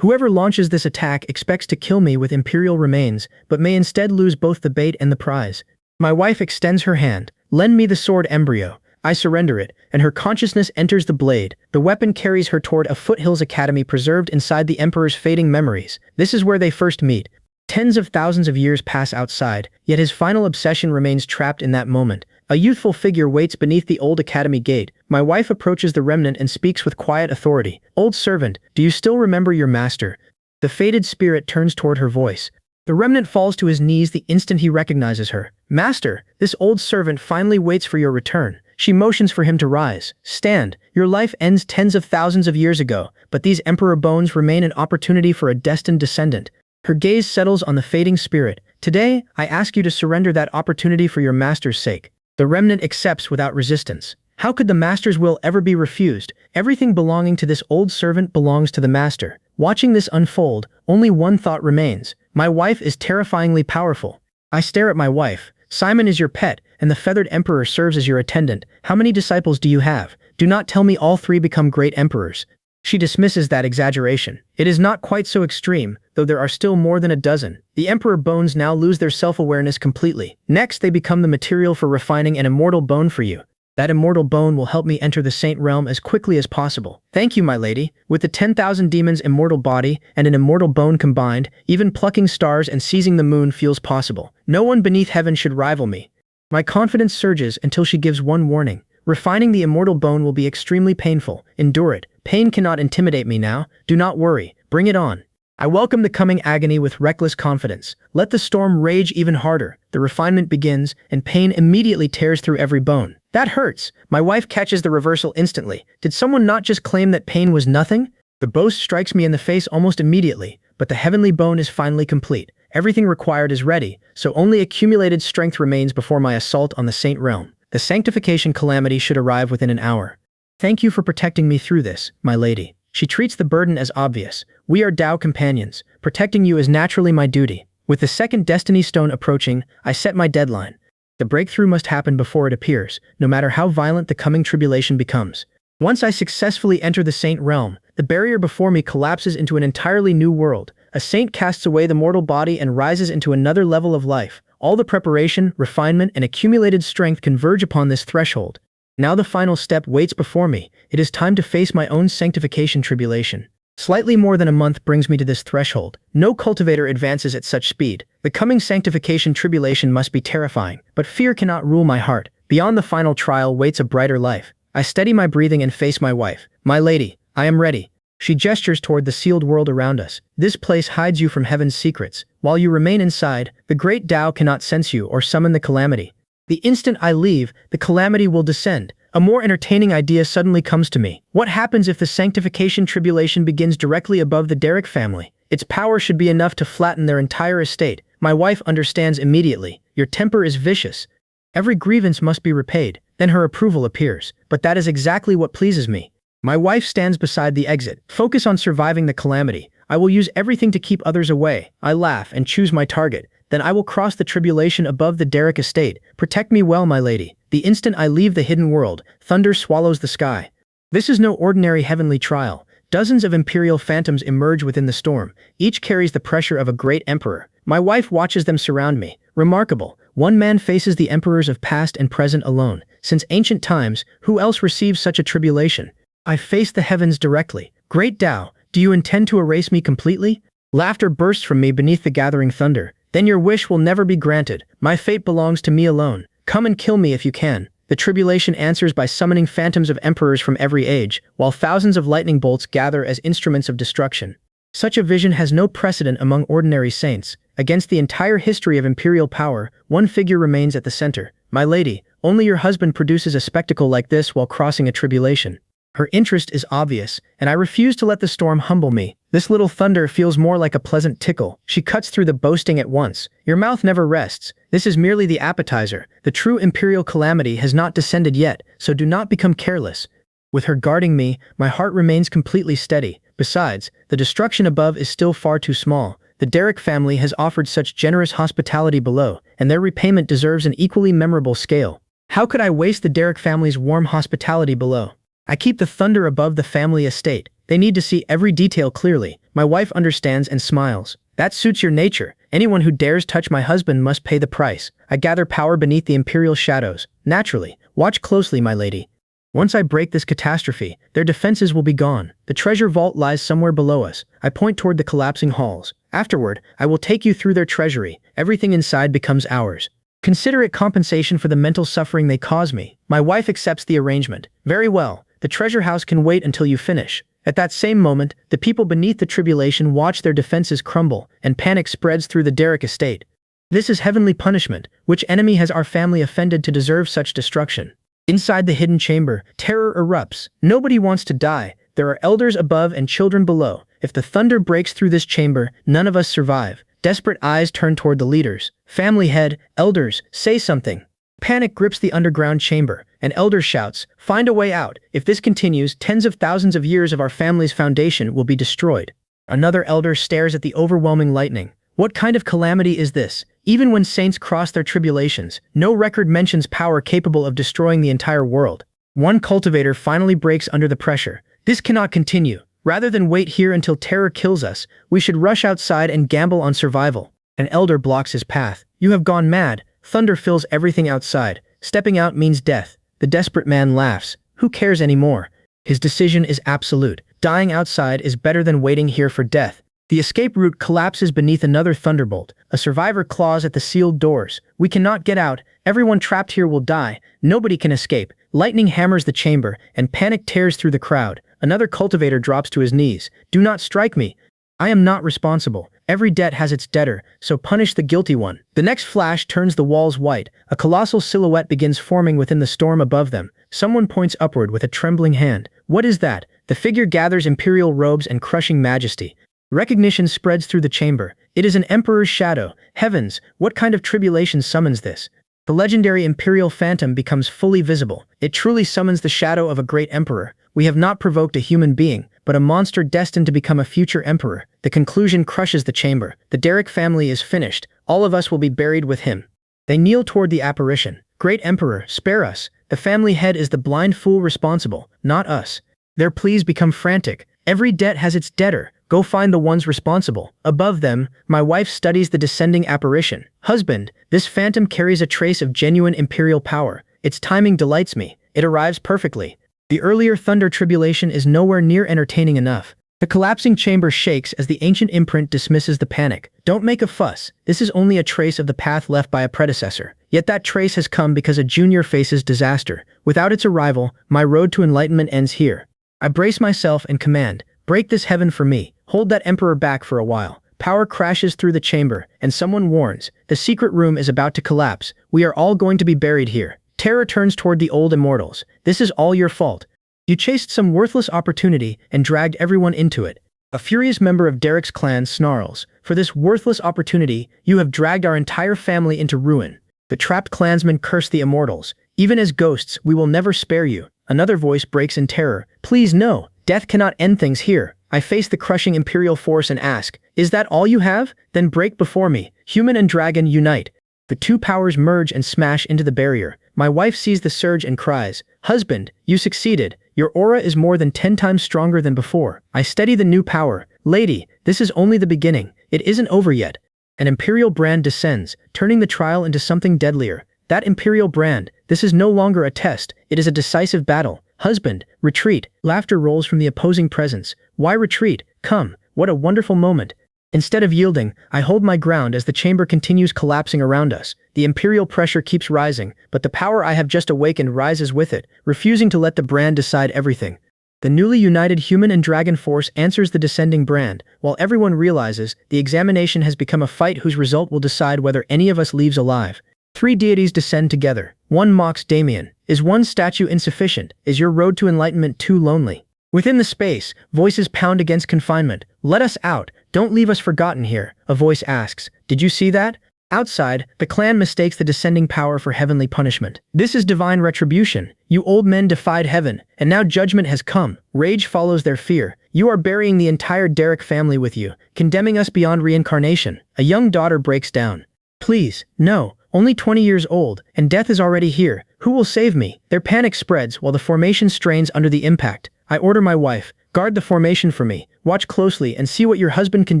S1: Whoever launches this attack expects to kill me with imperial remains, but may instead lose both the bait and the prize. My wife extends her hand. Lend me the sword embryo. I surrender it, and her consciousness enters the blade. The weapon carries her toward a foothills academy preserved inside the emperor's fading memories. This is where they first meet. Tens of thousands of years pass outside, yet his final obsession remains trapped in that moment. A youthful figure waits beneath the old academy gate. My wife approaches the remnant and speaks with quiet authority. Old servant, do you still remember your master? The faded spirit turns toward her voice. The remnant falls to his knees the instant he recognizes her. Master, this old servant finally waits for your return. She motions for him to rise. Stand. Your life ends tens of thousands of years ago, but these emperor bones remain an opportunity for a destined descendant. Her gaze settles on the fading spirit. Today, I ask you to surrender that opportunity for your master's sake. The remnant accepts without resistance. How could the master's will ever be refused? Everything belonging to this old servant belongs to the master. Watching this unfold, only one thought remains. My wife is terrifyingly powerful. I stare at my wife. Simon is your pet, and the feathered emperor serves as your attendant. How many disciples do you have? Do not tell me all 3 become great emperors. She dismisses that exaggeration. It is not quite so extreme, though there are still more than a dozen. The emperor bones now lose their self-awareness completely. Next, they become the material for refining an immortal bone for you. That immortal bone will help me enter the saint realm as quickly as possible. Thank you, my lady. With the 10,000 demons' immortal body and an immortal bone combined, even plucking stars and seizing the moon feels possible. No one beneath heaven should rival me. My confidence surges until she gives one warning. Refining the immortal bone will be extremely painful. Endure it. Pain cannot intimidate me now. Do not worry. Bring it on. I welcome the coming agony with reckless confidence. Let the storm rage even harder. The refinement begins, and pain immediately tears through every bone. That hurts. My wife catches the reversal instantly. Did someone not just claim that pain was nothing? The boast strikes me in the face almost immediately, but the heavenly bone is finally complete. Everything required is ready, so only accumulated strength remains before my assault on the saint realm. The sanctification calamity should arrive within an hour. Thank you for protecting me through this, my lady. She treats the burden as obvious. We are Tao companions. Protecting you is naturally my duty. With the second destiny stone approaching, I set my deadline. The breakthrough must happen before it appears, no matter how violent the coming tribulation becomes. Once I successfully enter the saint realm, the barrier before me collapses into an entirely new world. A saint casts away the mortal body and rises into another level of life. All the preparation, refinement, and accumulated strength converge upon this threshold. Now the final step waits before me. It is time to face my own sanctification tribulation. Slightly more than a month brings me to this threshold. No cultivator advances at such speed. The coming sanctification tribulation must be terrifying, but fear cannot rule my heart. Beyond the final trial waits a brighter life. I steady my breathing and face my wife. My lady, I am ready. She gestures toward the sealed world around us. This place hides you from heaven's secrets. While you remain inside, the great Tao cannot sense you or summon the calamity. The instant I leave, the calamity will descend. A more entertaining idea suddenly comes to me. What happens if the sanctification tribulation begins directly above the Derek family? Its power should be enough to flatten their entire estate. My wife understands immediately. Your temper is vicious. Every grievance must be repaid. Then her approval appears. But that is exactly what pleases me. My wife stands beside the exit. Focus on surviving the calamity. I will use everything to keep others away. I laugh and choose my target. Then I will cross the tribulation above the Derek estate. Protect me well, my lady. The instant I leave the hidden world, thunder swallows the sky. This is no ordinary heavenly trial. Dozens of imperial phantoms emerge within the storm. Each carries the pressure of a great emperor. My wife watches them surround me. Remarkable. One man faces the emperors of past and present alone. Since ancient times, who else receives such a tribulation? I face the heavens directly. Great Tao, do you intend to erase me completely? Laughter bursts from me beneath the gathering thunder. Then your wish will never be granted. My fate belongs to me alone. Come and kill me if you can. The tribulation answers by summoning phantoms of emperors from every age, while thousands of lightning bolts gather as instruments of destruction. Such a vision has no precedent among ordinary saints. Against the entire history of imperial power, one figure remains at the center. My lady, only your husband produces a spectacle like this while crossing a tribulation. Her interest is obvious, and I refuse to let the storm humble me. This little thunder feels more like a pleasant tickle. She cuts through the boasting at once. Your mouth never rests. This is merely the appetizer. The true imperial calamity has not descended yet, so do not become careless. With her guarding me, my heart remains completely steady. Besides, the destruction above is still far too small. The Derek family has offered such generous hospitality below, and their repayment deserves an equally memorable scale. How could I waste the Derek family's warm hospitality below? I keep the thunder above the family estate. They need to see every detail clearly. My wife understands and smiles. That suits your nature. Anyone who dares touch my husband must pay the price. I gather power beneath the imperial shadows. Naturally, watch closely, my lady. Once I break this catastrophe, their defenses will be gone. The treasure vault lies somewhere below us. I point toward the collapsing halls. Afterward, I will take you through their treasury. Everything inside becomes ours. Consider it compensation for the mental suffering they cause me. My wife accepts the arrangement. Very well. The treasure house can wait until you finish. At that same moment, the people beneath the tribulation watch their defenses crumble, and panic spreads through the Derek estate. This is heavenly punishment. Which enemy has our family offended to deserve such destruction? Inside the hidden chamber, terror erupts. Nobody wants to die. There are elders above and children below. If the thunder breaks through this chamber, none of us survive. Desperate eyes turn toward the leaders. Family head, elders, say something. Panic grips the underground chamber. An elder shouts, "Find a way out. If this continues, tens of thousands of years of our family's foundation will be destroyed." Another elder stares at the overwhelming lightning. What kind of calamity is this? Even when saints cross their tribulations, no record mentions power capable of destroying the entire world. One cultivator finally breaks under the pressure. This cannot continue. Rather than wait here until terror kills us, we should rush outside and gamble on survival. An elder blocks his path. You have gone mad. Thunder fills everything outside. Stepping out means death. The desperate man laughs. Who cares anymore? His decision is absolute. Dying outside is better than waiting here for death. The escape route collapses beneath another thunderbolt. A survivor claws at the sealed doors. We cannot get out. Everyone trapped here will die. Nobody can escape. Lightning hammers the chamber, and panic tears through the crowd. Another cultivator drops to his knees. Do not strike me. I am not responsible. Every debt has its debtor, so punish the guilty one. The next flash turns the walls white. A colossal silhouette begins forming within the storm above them. Someone points upward with a trembling hand. What is that? The figure gathers imperial robes and crushing majesty. Recognition spreads through the chamber. It is an emperor's shadow. Heavens, what kind of tribulation summons this? The legendary imperial phantom becomes fully visible. It truly summons the shadow of a great emperor. We have not provoked a human being, but a monster destined to become a future emperor. The conclusion crushes the chamber. The Derek family is finished. All of us will be buried with him. They kneel toward the apparition. Great emperor, spare us. The family head is the blind fool responsible, not us. Their pleas become frantic. Every debt has its debtor. Go find the ones responsible. Above them, my wife studies the descending apparition. Husband, this phantom carries a trace of genuine imperial power. Its timing delights me. It arrives perfectly. The earlier thunder tribulation is nowhere near entertaining enough. The collapsing chamber shakes as the ancient imprint dismisses the panic. Don't make a fuss. This is only a trace of the path left by a predecessor. Yet that trace has come because a junior faces disaster. Without its arrival, my road to enlightenment ends here. I brace myself and command, break this heaven for me. Hold that emperor back for a while. Power crashes through the chamber, and someone warns, the secret room is about to collapse. We are all going to be buried here. Terror turns toward the old immortals. This is all your fault. You chased some worthless opportunity and dragged everyone into it. A furious member of Derek's clan snarls, "For this worthless opportunity, you have dragged our entire family into ruin." The trapped clansmen curse the immortals. "Even as ghosts, we will never spare you." Another voice breaks in terror. "Please no, death cannot end things here." I face the crushing imperial force and ask, "Is that all you have? Then break before me." Human and dragon unite. The two powers merge and smash into the barrier. My wife sees the surge and cries, "Husband, you succeeded. Your aura is more than 10 times stronger than before." I steady the new power. "Lady, this is only the beginning. It isn't over yet." An imperial brand descends, turning the trial into something deadlier. That imperial brand, this is no longer a test, it is a decisive battle. "Husband, retreat." Laughter rolls from the opposing presence. "Why retreat? Come, what a wonderful moment." Instead of yielding, I hold my ground as the chamber continues collapsing around us. The imperial pressure keeps rising, but the power I have just awakened rises with it, refusing to let the brand decide everything. The newly united human and dragon force answers the descending brand, while everyone realizes the examination has become a fight whose result will decide whether any of us leaves alive. Three deities descend together. One mocks Damian. "Is one statue insufficient? Is your road to enlightenment too lonely?" Within the space, voices pound against confinement. "Let us out. Don't leave us forgotten here." A voice asks, "Did you see that?" Outside, the clan mistakes the descending power for heavenly punishment. "This is divine retribution. You old men defied heaven, and now judgment has come." Rage follows their fear. "You are burying the entire Derek family with you, condemning us beyond reincarnation." A young daughter breaks down. "Please, no. Only 20 years old, and death is already here. Who will save me?" Their panic spreads while the formation strains under the impact. I order my wife, "Guard the formation for me. Watch closely and see what your husband can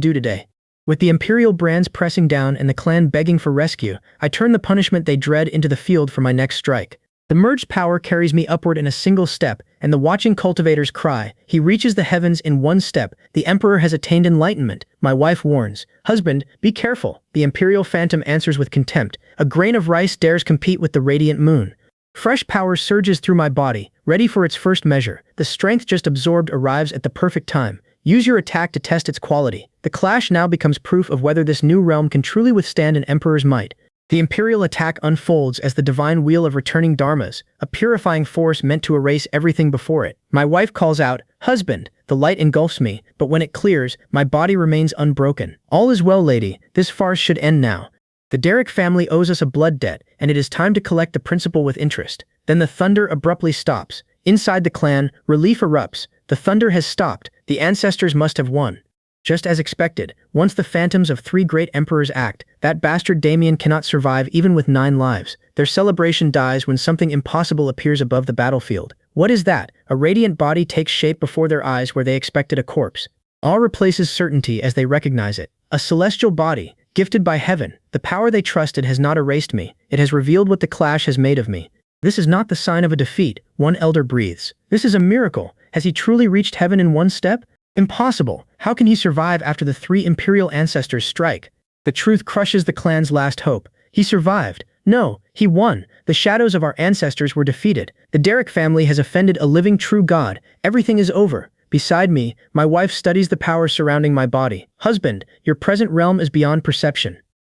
S1: do today." With the imperial brands pressing down and the clan begging for rescue, I turn the punishment they dread into the field for my next strike. The merged power carries me upward in a single step, and the watching cultivators cry, "He reaches the heavens in one step. The emperor has attained enlightenment." My wife warns, "Husband, be careful." The imperial phantom answers with contempt. A grain of rice dares compete with the radiant moon. Fresh power surges through my body, ready for its first measure. The strength just absorbed arrives at the perfect time. Use your attack to test its quality. The clash now becomes proof of whether this new realm can truly withstand an emperor's might. The imperial attack unfolds as the divine wheel of returning dharmas, a purifying force meant to erase everything before it. My wife calls out, "Husband." The light engulfs me, but when it clears, my body remains unbroken. "All is well, lady. This farce should end now. The Derek family owes us a blood debt, and it is time to collect the principal with interest." Then the thunder abruptly stops. Inside the clan, relief erupts. The thunder has stopped. The ancestors must have won. Just as expected, once the phantoms of three great emperors act, that bastard Damian cannot survive even with 9 lives. Their celebration dies when something impossible appears above the battlefield. What is that? A radiant body takes shape before their eyes where they expected a corpse. Awe replaces certainty as they recognize it. A celestial body, gifted by heaven. The power they trusted has not erased me. It has revealed what the clash has made of me. "This is not the sign of a defeat," one elder breathes. "This is a miracle. Has he truly reached heaven in one step? Impossible. How can he survive after the 3 imperial ancestors strike?" The truth crushes the clan's last hope. He survived. No, he won. The shadows of our ancestors were defeated. The Derek family has offended a living true God. Everything is over. Beside me, my wife studies the power surrounding my body. "Husband, your present realm is beyond perception.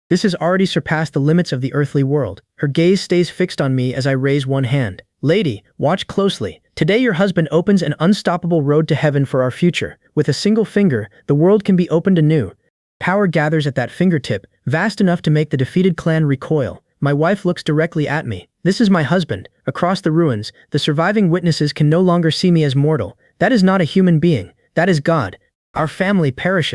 S1: This has already surpassed the limits of the earthly world." Her gaze stays fixed on me as I raise one hand. "Lady, watch closely. Today your husband opens an unstoppable road to heaven for our future. With a single finger, the world can be opened anew." Power gathers at that fingertip, vast enough to make the defeated clan recoil. My wife looks directly at me. "This is my husband." Across the ruins, the surviving witnesses can no longer see me as mortal. That is not a human being. That is God. Our family perishes.